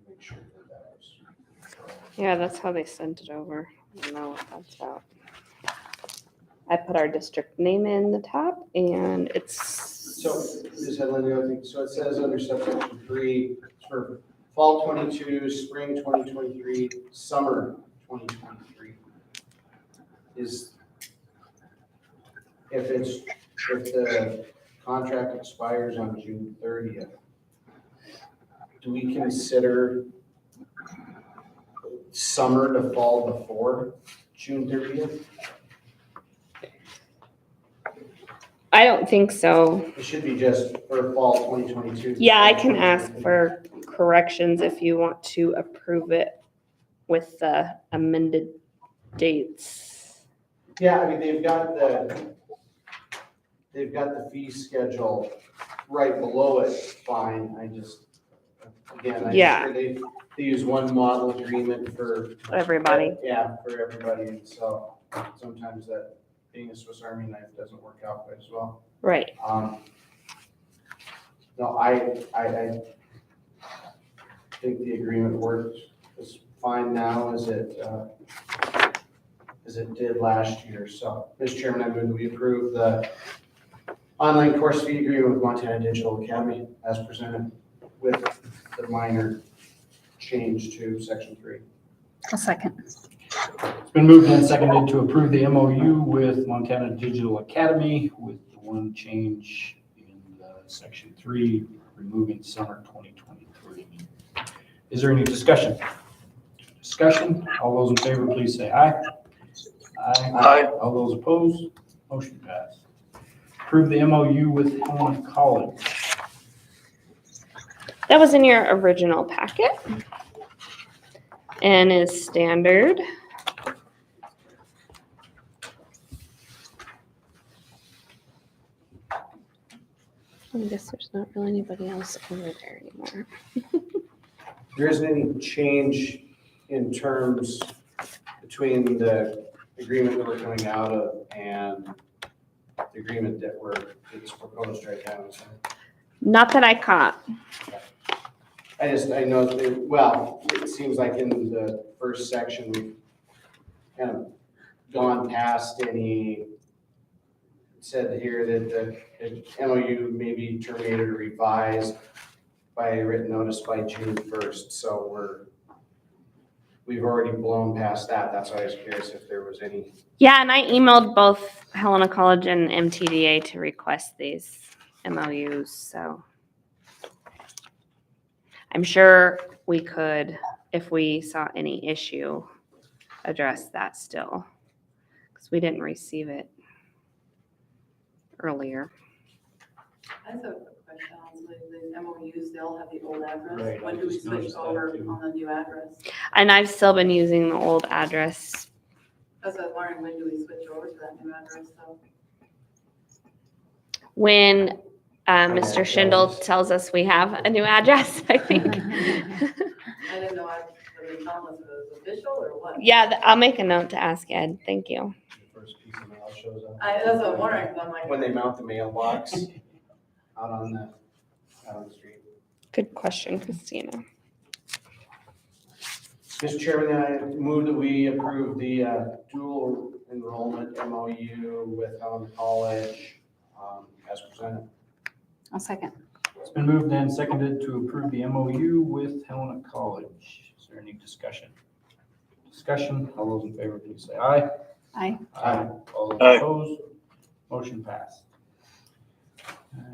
make sure that was. Yeah, that's how they sent it over. I don't know what that's about. I put our district name in the top and it's. So, just had the other thing, so it says under subsection 3, for fall 22, spring 2023, summer 2023. If the contract expires on June 30th, do we consider summer to fall before June 30th? I don't think so. It should be just for fall 2022. Yeah, I can ask for corrections if you want to approve it with the amended dates. Yeah, I mean, they've got the fee schedule right below it, fine, Again, I'm Yeah. sure they use one model agreement for. Everybody. Yeah, for everybody, and so sometimes that being a Swiss Army knife doesn't work out quite as well. Right. No, I think the agreement works as fine now as it did last year. So, Mr. Chairman, I move that we approve the online course fee agreement with Montana Digital Academy as presented with the minor change to section 3. A second. It's been moved and seconded to approve the MOU with Montana Digital Academy with the one change in section 3, removing summer 2023. Is there any discussion? Discussion? All those in favor, please say aye. Aye. All those opposed? Motion passed. Approve the MOU with Helena College. That was in your original packet and is standard. I guess there's not really anybody else over there anymore. There isn't any change in terms between the agreement that we're coming out of and the agreement that's proposed right now. So Not that I caught. I know, it seems like in the first section, we've kind of gone past any, said here that the MOU may be terminated or revised by written notice by June 1st. So we've already blown past that. That's why I was curious if there was any. Yeah, and I emailed both Helena College and MTDA to request these MOUs, so I'm sure we could, if we saw any issue, address that still, because we didn't receive it earlier. I have a question on some of these MOUs, they all have the old address. Right, When I do we just switch noticed that over too. on the new address? And I've still been using the old address. That's what I was wondering, when do we switch over to that new address, so? When Mr. Schindel tells us we have a new address, I think. I didn't know, were they telling us if it was official or what? Yeah, I'll make a note to ask Ed. Thank you. The first piece of mail shows up. That's what I'm wondering, because I'm like. When they mount the mailbox out on the street. Good question, Christina. Mr. Chairman, I move that we approve the dual enrollment MOU with Helena College as presented. A second. It's been moved and seconded to approve the MOU with Helena College. Is there any discussion? Discussion? All those in favor, please say aye. Aye. Aye. All those Aye. opposed? Motion passed.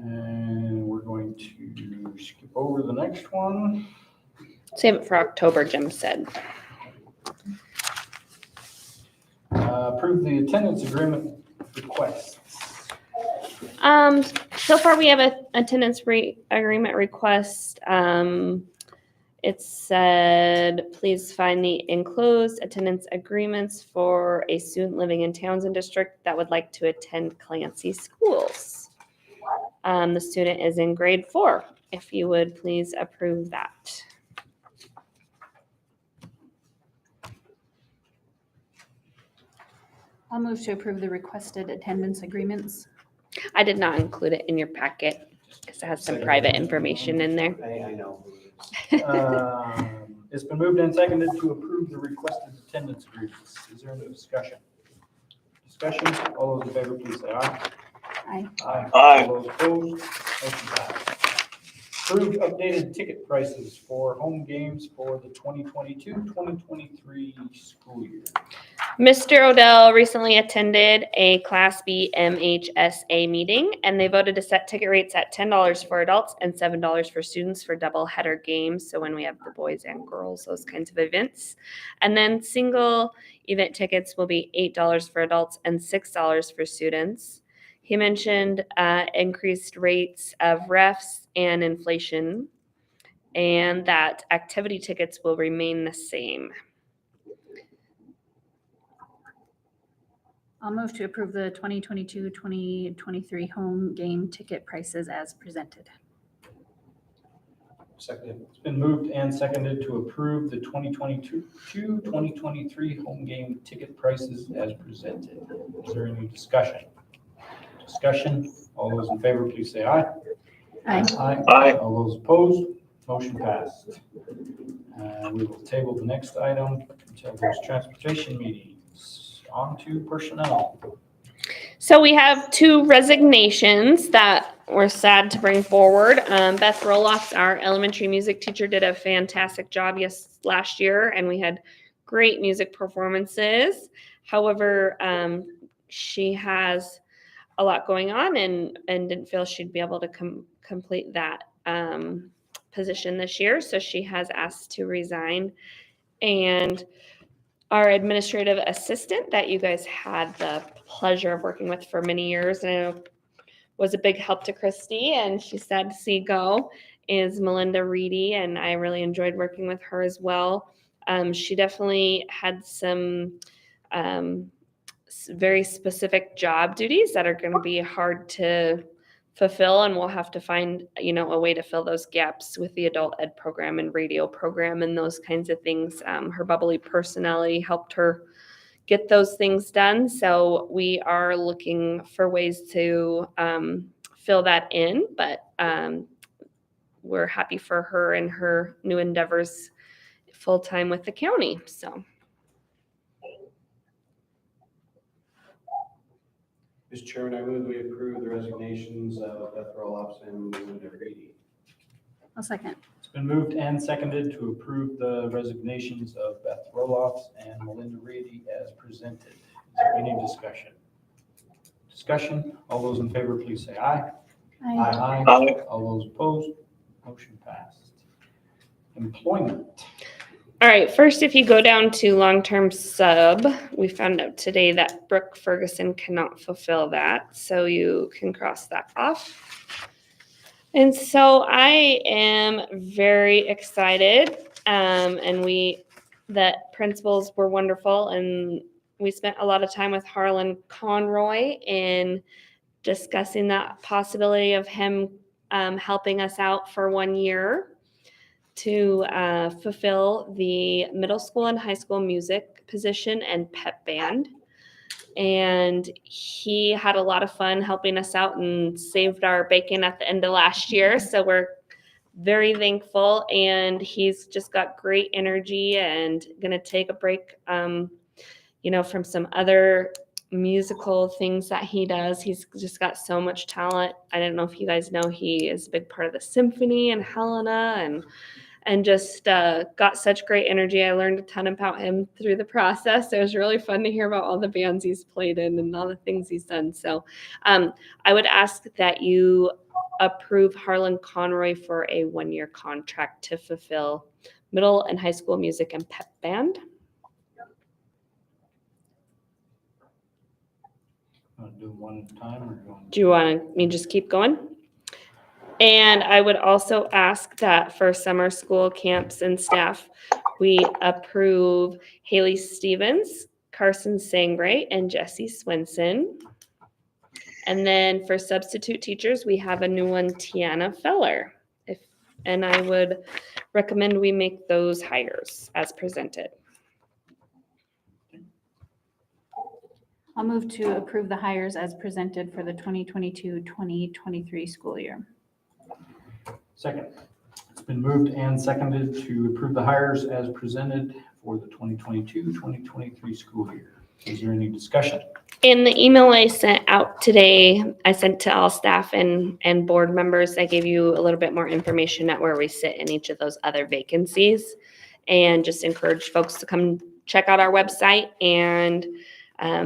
And we're going to skip over the next one. Save it for October, Jim said. Approve the attendance agreement requests. So far we have a attendance agreement request. It said, please find the enclosed attendance agreements for a student living in Townsend district that would like to attend Clancy schools. The student is in grade 4. If you would please approve that. I'll move to approve the requested attendance agreements. I did not include it in your packet because it has some private information in there. I know. Who it is. It's been moved and seconded to approve the requested attendance agreements. Is there any discussion? Discussion? All those in favor, please say aye. Aye. Aye. Aye. All those opposed? Motion passed. Approved updated ticket prices for home games for the 2022-2023 school year. Mr. Odell recently attended a Class B MHSA meeting, and they voted to set ticket rates at $10 for adults and $7 for students for double header games. So when we have the boys and girls, those kinds of events. And then single event tickets will be $8 for adults and $6 for students. He mentioned increased rates of refs and inflation, and that activity tickets will remain the same. I'll move to approve the 2022-2023 home game ticket prices as presented. Second. It's been moved and seconded to approve the 2022-2023 home game ticket prices as presented. Is there any discussion? Discussion? All those in favor, please say aye. Aye. Aye. All those opposed, motion passed. We will table the next item until those transportation meetings. On to personnel. So we have 2 resignations that we're sad to bring forward. Beth Roloff, our elementary music teacher, did a fantastic job last year, and we had great music performances. However, she has a lot going on and didn't feel she'd be able to complete that position this year. So she has asked to resign. And our administrative assistant that you guys had the pleasure of working with for many years and was a big help to Christy, and she sad to see go, is Melinda Reedy, and I really enjoyed working with her as well. She definitely had some very specific job duties that are going to be hard to fulfill, and we'll have to find, a way to fill those gaps with the adult ed program and radio program and those kinds of things. Her bubbly personality helped her get those things done. So we are looking for ways to fill that in, but we're happy for her and her new endeavors full-time with the county. So Mr. Chairman, I move we approve the resignations of Beth Roloff and Melinda Reedy. I'll second. It's been moved and seconded to approve the resignations of Beth Roloff and Melinda Reedy as presented. Is there any discussion? Discussion? All those in favor, please say aye. Aye. Aye. All those opposed, motion passed. Employment. all right, first, if you go down to long-term sub, we found out today that Brooke Ferguson cannot fulfill that, so you can cross that off. And so I am very excited, and the principals were wonderful, and we spent a lot of time with Harlan Conroy in discussing that possibility of him helping us out for 1 year to fulfill the middle school and high school music position and pep band. And he had a lot of fun helping us out and saved our bacon at the end of last year. So we're very thankful, and he's just got great energy and going to take a break, from some other musical things that he does. He's just got so much talent. I don't know if you guys know, he is a big part of the symphony and Helena and just got such great energy. I learned a ton about him through the process. It was really fun to hear about all the bands he's played in and all the things he's done. So I would ask that you approve Harlan Conroy for a 1-year contract to fulfill middle and high school music and pep band. Want to do one at a time, or you want Do you want me to just keep going? And I would also ask that for summer school camps and staff, we approve Haley Stevens, Carson Sangray, and Jesse Swenson. And then for substitute teachers, we have a new one, Tiana Feller. And I would recommend we make those hires as presented. I'll move to approve the hires as presented for the 2022-2023 school year. Second. It's been moved and seconded to approve the hires as presented for the 2022-2023 school year. Is there any discussion? In the email I sent out today, I sent to all staff and board members. I gave you a little bit more information at where we sit in each of those other vacancies, and just encourage folks to come check out our website and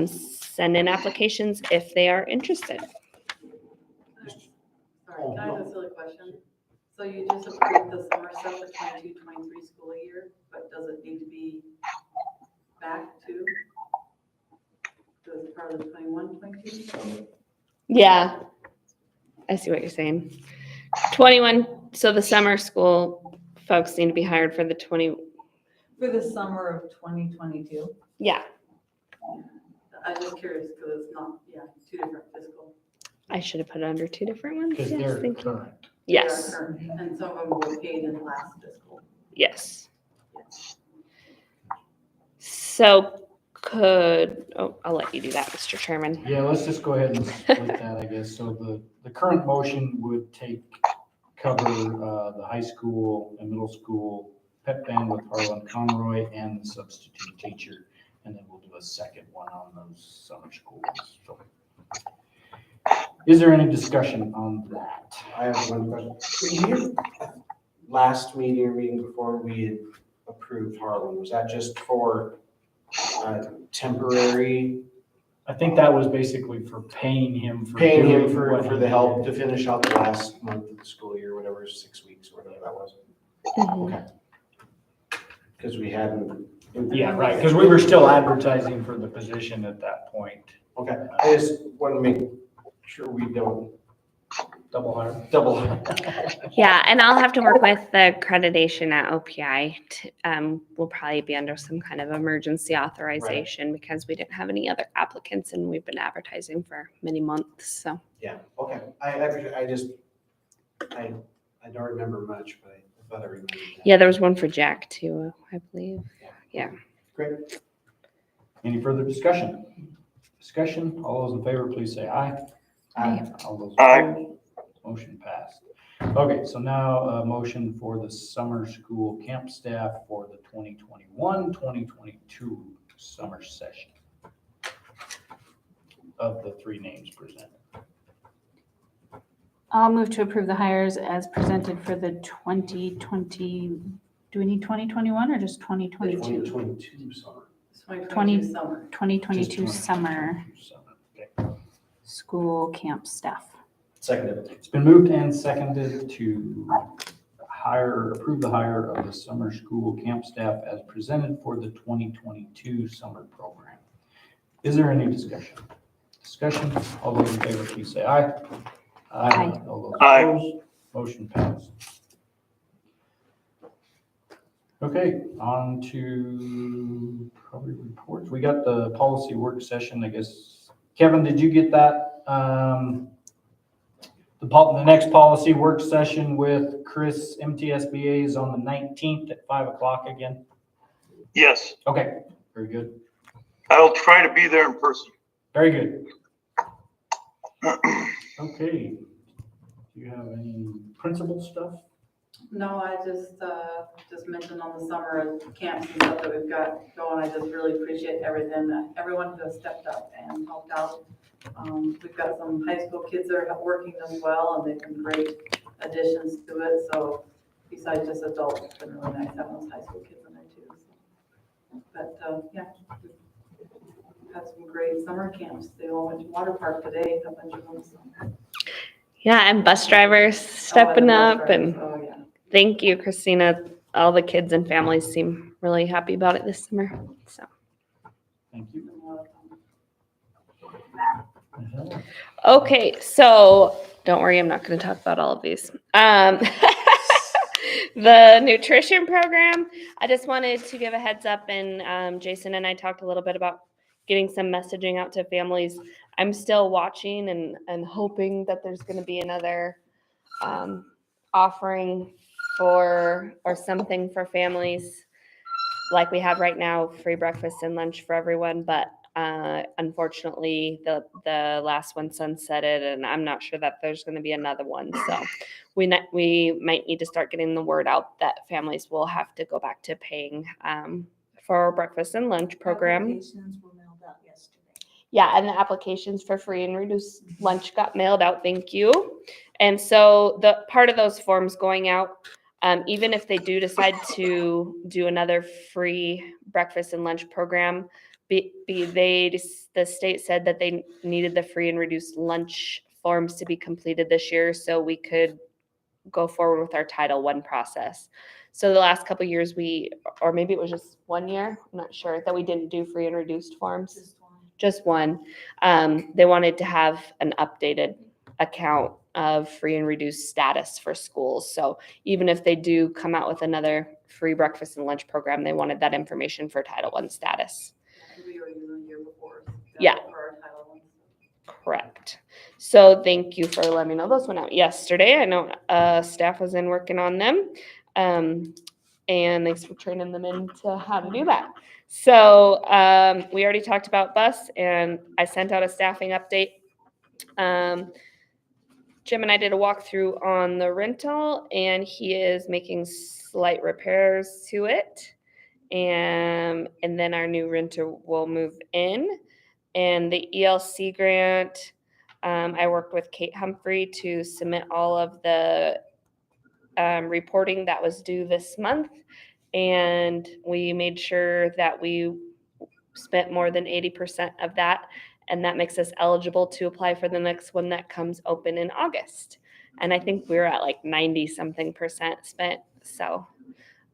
send in applications if they are interested. Sorry, can I have a silly question? So you just approved the summer stuff for 22-23 school year, but does it need to be back to? Does it part of the 21-22? Yeah, I see what you're saying. 21, so the summer school folks need to be hired for the 20, For the summer of 2022. yeah. I'm just curious because it's not, 2 different fiscal. I should have put it under 2 different ones. Because Yes, they're thank you. current. They are Yes, current, and some of them were paid in last fiscal. yes. So I'll let you do that, Mr. Chairman. Yeah, let's just go ahead and split that, I guess. So the current motion would cover the high school and middle school pep band with Harlan Conroy and the substitute teacher. And then we'll do a second one on those summer schools. So, is there any discussion on that? I have one question. Last meeting or meeting before we had approved Harlan, was that just for temporary, I think that was basically for paying him for paying him doing what for he the help did. to finish out the last month of the school year, whatever, 6 weeks or whatever that was? Okay. Because we hadn't. Yeah, right, because we were still advertising for the position at that point. Okay, I just want to make sure we don't Double hire. double. Yeah, and I'll have to work with the accreditation at OPI. We'll probably be under some kind of emergency authorization because we didn't have any other applicants and we've been advertising for many months, so. Yeah, okay. I don't remember much, but I thought I remembered that. Yeah, there was one for Jack too, I believe. Yeah. Great. Any further discussion? All those in favor, please say aye. Aye. All those Aye. opposed, motion passed. Okay, so now a motion for the summer school camp staff for the 2021-2022 summer session of the three names presented. I'll move to approve the hires as presented for the 2020, do we need 2021 or just 2022? 2022 summer. It's 2022 summer. 2022 Just summer Okay. school camp staff. Seconded. It's been moved and seconded to approve the hire of the summer school camp staff as presented for the 2022 summer program. Is there any discussion? All those in favor, please say aye. Aye. All those Aye. opposed, motion passed. Okay, on to probably reports. We got the policy work session, I guess. Kevin, did you get that? The next policy work session with Chris, MTSBA, is on the 19th at 5 o'clock again. Yes, Okay, very good. I'll try to be there in person. Very good. Okay. Do you have any principal stuff? No, I just mentioned on the summer camps and stuff that we've got going. I just really appreciate everyone who has stepped up and helped out. We've got some high school kids that are working as well, and they've been great additions to it. So besides just adults, it's been really nice having those high school kids in there too. So, but yeah, we've had some great summer camps. They all went to water park today, a bunch of them. So. Yeah, and bus drivers stepping up and Oh, yeah. thank you, Christina. All the kids and families seem really happy about it this summer, so. Thank you. Okay, so don't worry, I'm not going to talk about all of these. The nutrition program, I just wanted to give a heads up, and Jason and I talked a little bit about getting some messaging out to families. I'm still watching and hoping that there's going to be another offering or something for families like we have right now, free breakfast and lunch for everyone, but unfortunately the last one sunsetted, and I'm not sure that there's going to be another one. So we might need to start getting the word out that families will have to go back to paying for our breakfast and lunch program. Applications were mailed out yesterday. Yeah, and the applications for free and reduced lunch got mailed out. Thank you. And so the part of those forms going out, even if they do decide to do another free breakfast and lunch program, the state said that they needed the free and reduced lunch forms to be completed this year so we could go forward with our Title I process. So the last couple of years or maybe it was just 1 year, I'm not sure, that we didn't do free and reduced forms. Just one. They wanted to have an updated account of free and reduced status for schools. So even if they do come out with another free breakfast and lunch program, they wanted that information for Title I status. We were using the year before. Yeah. For our Title I. Correct. So thank you for letting me know. Those went out yesterday. I know staff was in working on them. And thanks for training them into how to do that. So we already talked about bus, and I sent out a staffing update. Jim and I did a walkthrough on the rental, and he is making slight repairs to it. And then our new renter will move in. And the ELC grant, I worked with Kate Humphrey to submit all of the reporting that was due this month. And we made sure that we spent more than 80% of that. And that makes us eligible to apply for the next one that comes open in August. And I think we're at like 90-something% spent. So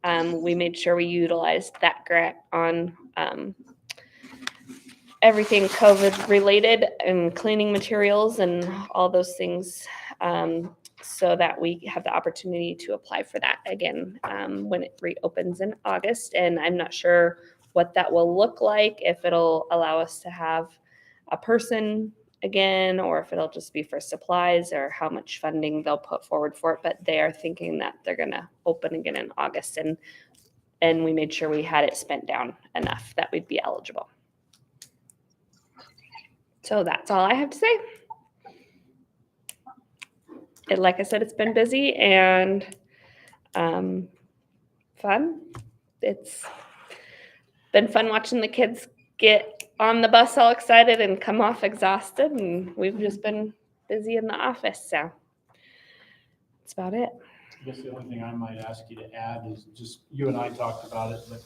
we made sure we utilized that grant on everything COVID related and cleaning materials and all those things, so that we have the opportunity to apply for that again when it reopens in August. And I'm not sure what that will look like, if it'll allow us to have a person again, or if it'll just be for supplies, or how much funding they'll put forward for it. But they are thinking that they're gonna open again in August, and we made sure we had it spent down enough that we'd be eligible. So that's all I have to say. Like I said, it's been busy and fun. It's been fun watching the kids get on the bus all excited and come off exhausted, and we've just been busy in the office, so that's about it. I guess the only thing I might ask you to add is just, you and I talked about it, but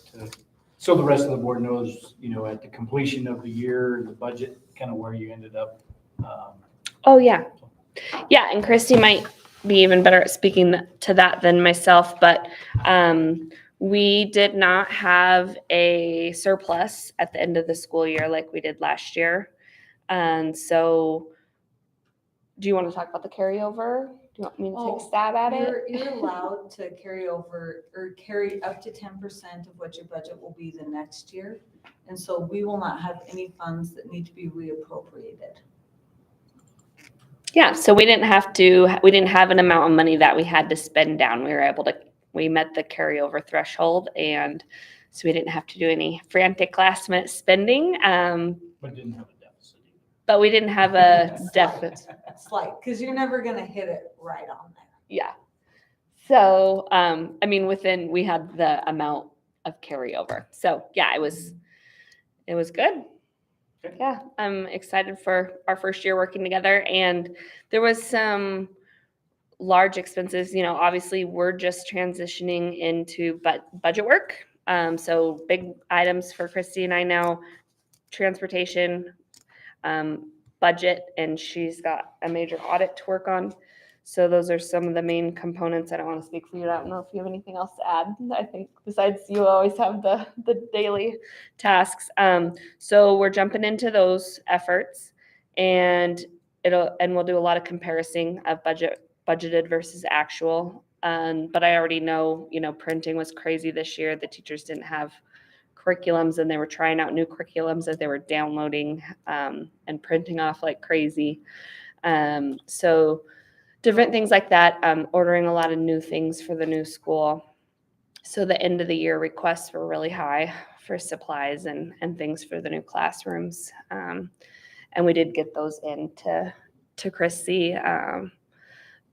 so the rest of the board knows, at the completion of the year, the budget, kind of where you ended up. Oh, yeah. Yeah, and Christy might be even better at speaking to that than myself, but we did not have a surplus at the end of the school year like we did last year. And so do you want to talk about the carryover? Do you want me to take a stab at it? You're allowed to carry over or carry up to 10% of what your budget will be the next year. And so we will not have any funds that need to be reappropriated. Yeah, so we didn't have an amount of money that we had to spend down. We met the carryover threshold, and so we didn't have to do any frantic last minute spending. But didn't have a deficit. But we didn't have a deficit. Slight, because you're never going to hit it right on there. Yeah. So, we had the amount of carryover. So yeah, it was good. Yeah, I'm excited for our first year working together, and there was some large expenses. Obviously we're just transitioning into budget work. So big items for Christy and I now: transportation, budget, and she's got a major audit to work on. So those are some of the main components. I don't want to speak for you. I don't know if you have anything else to add. I think besides you always have the daily tasks. So we're jumping into those efforts, and we'll do a lot of comparison of budgeted versus actual. But I already know, printing was crazy this year. The teachers didn't have curriculums, and they were trying out new curriculums that they were downloading and printing off like crazy. So different things like that, ordering a lot of new things for the new school. So the end of the year requests were really high for supplies and things for the new classrooms. And we did get those in to Chrissy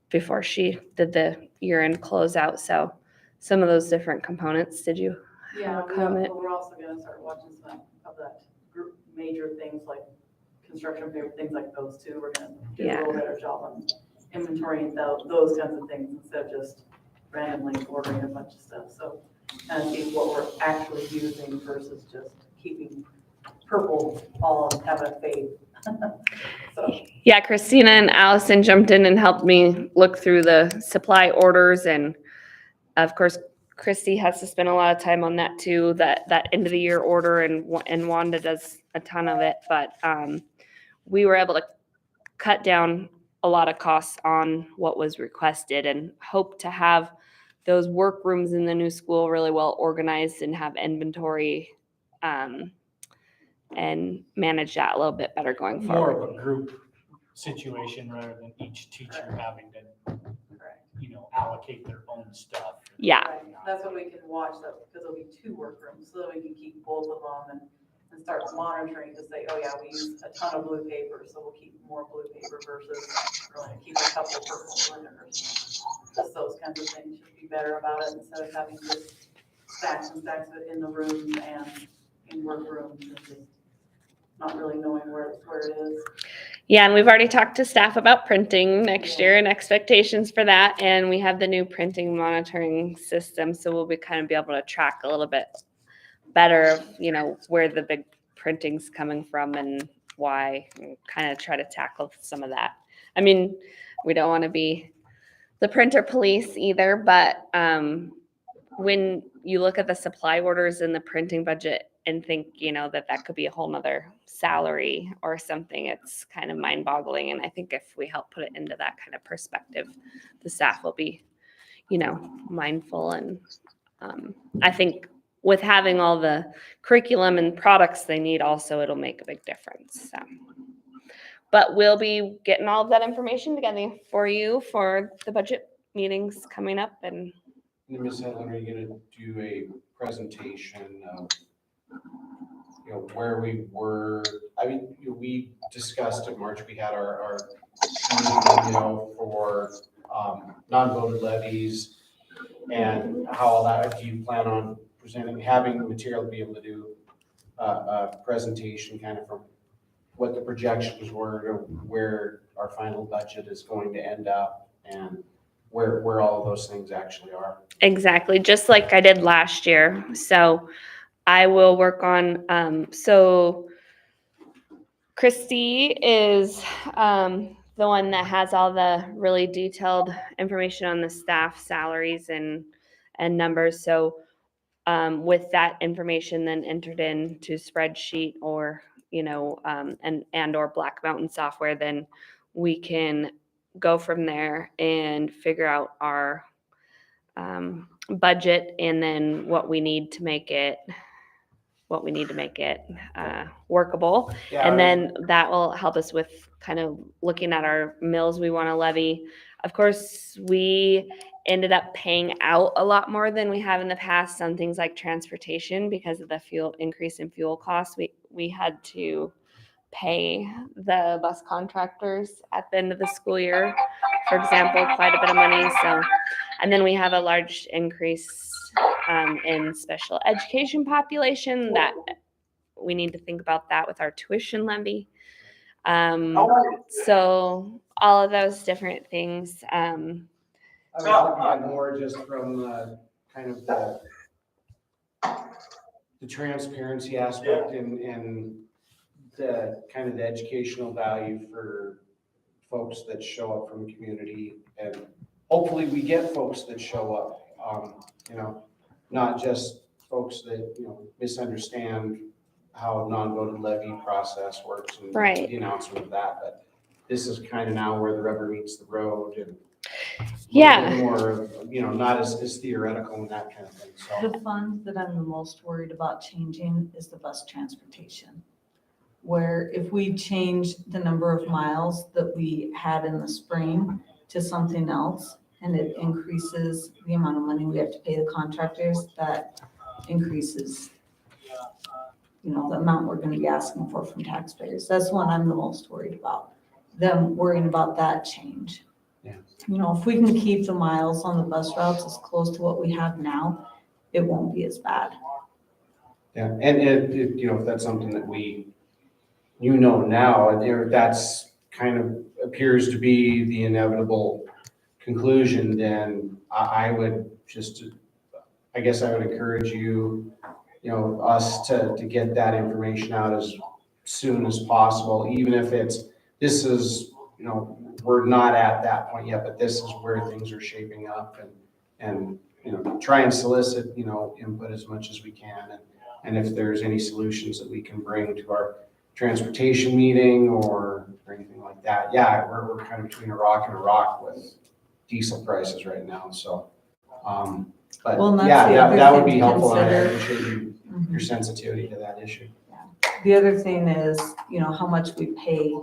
before she did the year-end closeout. So some of those different components. Did you have a comment? We're also gonna start watching some of that group major things like construction paper, things like those too. We're gonna do a little better job on inventorying those kinds of things instead of just randomly ordering a bunch of stuff. So kind of see what we're actually using versus just keeping purple all and having a fade. So. Yeah, Christina and Allison jumped in and helped me look through the supply orders, and of course Christy has to spend a lot of time on that too, that end of the year order, and Wanda does a ton of it. But we were able to cut down a lot of costs on what was requested, and hope to have those workrooms in the new school really well organized and have inventory and manage that a little bit better going forward. More of a group situation rather than each teacher Right. having to, Correct. allocate their own stuff. Yeah. Right. That's what we can watch, that, because there'll be 2 workrooms, so that we can keep both of them and start monitoring to say, oh yeah, we use a ton of blue paper, so we'll keep more blue paper versus we're going to keep a couple purple liners. Just those kinds of things should be better about it instead of having just stacks and stacks of it in the rooms and in workrooms and just not really knowing where it is. Yeah, and we've already talked to staff about printing next year and expectations for that. And we have the new printing monitoring system, so we'll be able to track a little bit better, where the big printing's coming from and why, and kind of try to tackle some of that. I mean, we don't want to be the printer police either, but when you look at the supply orders in the printing budget and think, that could be a whole nother salary or something, it's kind of mind boggling. And I think if we help put it into that kind of perspective, the staff will be, mindful. And I think with having all the curriculum and products they need also, it'll make a big difference. So. But we'll be getting all of that information together for you for the budget meetings coming up. And Ms. Hedlund, are you gonna do a presentation of, where we were? I mean, we discussed in March, we had our meeting, for non-voted levies and how all that, do you plan on having the material to be able to do a presentation kind of from what the projections were, to where our final budget is going to end up and where all of those things actually are? exactly, just like I did last year. So I will work on, so Christy is the one that has all the really detailed information on the staff salaries and numbers. So with that information then entered into spreadsheet or, and or Black Mountain software, then we can go from there and figure out our budget and then what we need to make it workable. Yeah, And then that will help us with kind of looking at our mills we want to levy. Of course, we ended up paying out a lot more than we have in the past on things like transportation because of the increase in fuel costs. We had to pay the bus contractors at the end of the school year, for example, quite a bit of money. So, and then we have a large increase in special education population that we need to think about that with our tuition levy. So all of those different things. I was looking at more just from kind of the transparency aspect and the kind of the educational value for folks that show up from the community. And hopefully we get folks that show up, not just folks that, misunderstand how non-voted levy process works and Right. the announcement of that. But this is kind of now where the rubber meets the road and Yeah. more, not as theoretical and that kind of thing. So The fund that I'm the most worried about changing is the bus transportation. Where if we change the number of miles that we had in the spring to something else, and it increases the amount of money we have to pay the contractors, that increases, the amount we're gonna be asking for from taxpayers. That's one I'm the most worried about, them worrying about that change. Yeah. If we can keep the miles on the bus routes as close to what we have now, it won't be as bad. yeah, and if that's something that now, that's kind of appears to be the inevitable conclusion, then I would I guess I would encourage you, us to get that information out as soon as possible, even if this is, we're not at that point yet, but this is where things are shaping up and try and solicit, input as much as we can. And if there's any solutions that we can bring to our transportation meeting or anything like that. Yeah, we're kind of between a rock and a rock with diesel prices right now. So, but Well, and that's yeah, the other that would thing be to helpful. And I consider. appreciate your sensitivity to that issue. The other thing is, how much we pay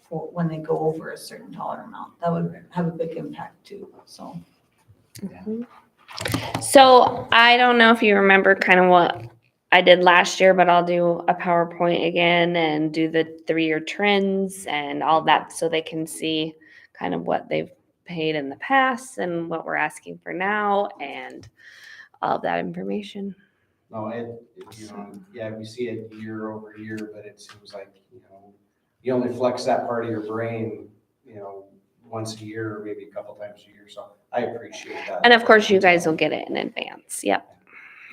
for when they go over a certain dollar amount. That would have a big impact too, so. So I don't know if you remember kind of what I did last year, but I'll do a PowerPoint again and do the 3-year trends and all that so they can see kind of what they've paid in the past and what we're asking for now and all of that information. No, yeah, we see it year over year, but it seems like, you only flex that part of your brain, once a year, or maybe a couple times a year, so I appreciate that. And of course, you guys will get it in advance. Yep.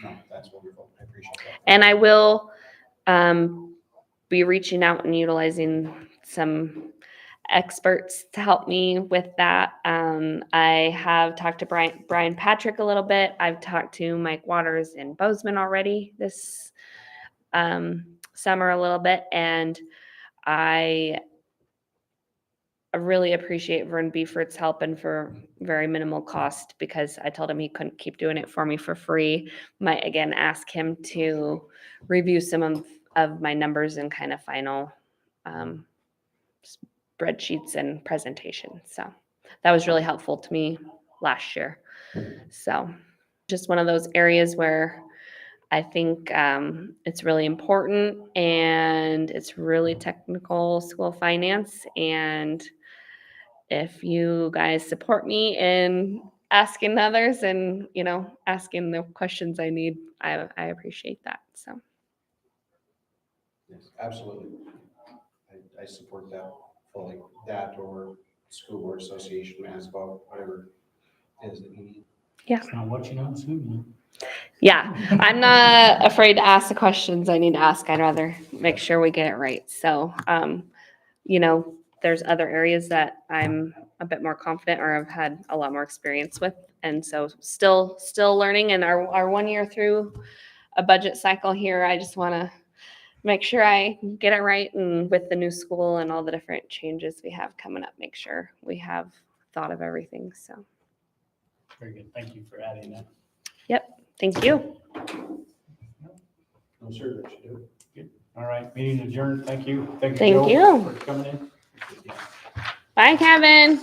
No, that's wonderful, I appreciate that. And I will be reaching out and utilizing some experts to help me with that. I have talked to Brian Patrick a little bit. I've talked to Mike Waters in Bozeman already this summer a little bit. And I really appreciate Vern Beefort's help and for very minimal cost because I told him he couldn't keep doing it for me for free. Might again ask him to review some of my numbers and kind of final spreadsheets and presentations. So that was really helpful to me last year. So just one of those areas where I think it's really important and it's really technical school finance. And if you guys support me in asking others and, asking the questions I need, I appreciate that. So. Yes, absolutely. I support that fully, that or school board association, ASBO, whatever it is that you need. Yeah. It's not what you know, it's who you know. Yeah, I'm not afraid to ask the questions I need to ask. I'd rather make sure we get it right. So, there's other areas that I'm a bit more confident or I've had a lot more experience with. And so still learning and our 1 year through a budget cycle here, I just want to make sure I get it right. And with the new school and all the different changes we have coming up, make sure we have thought of everything. So. Very good. Thank you for adding that. Yep. Thank you. No, sir, that should do it. All right, meeting adjourned. Thank you. Thank Thank Joe, you. for coming in. Bye, Kevin.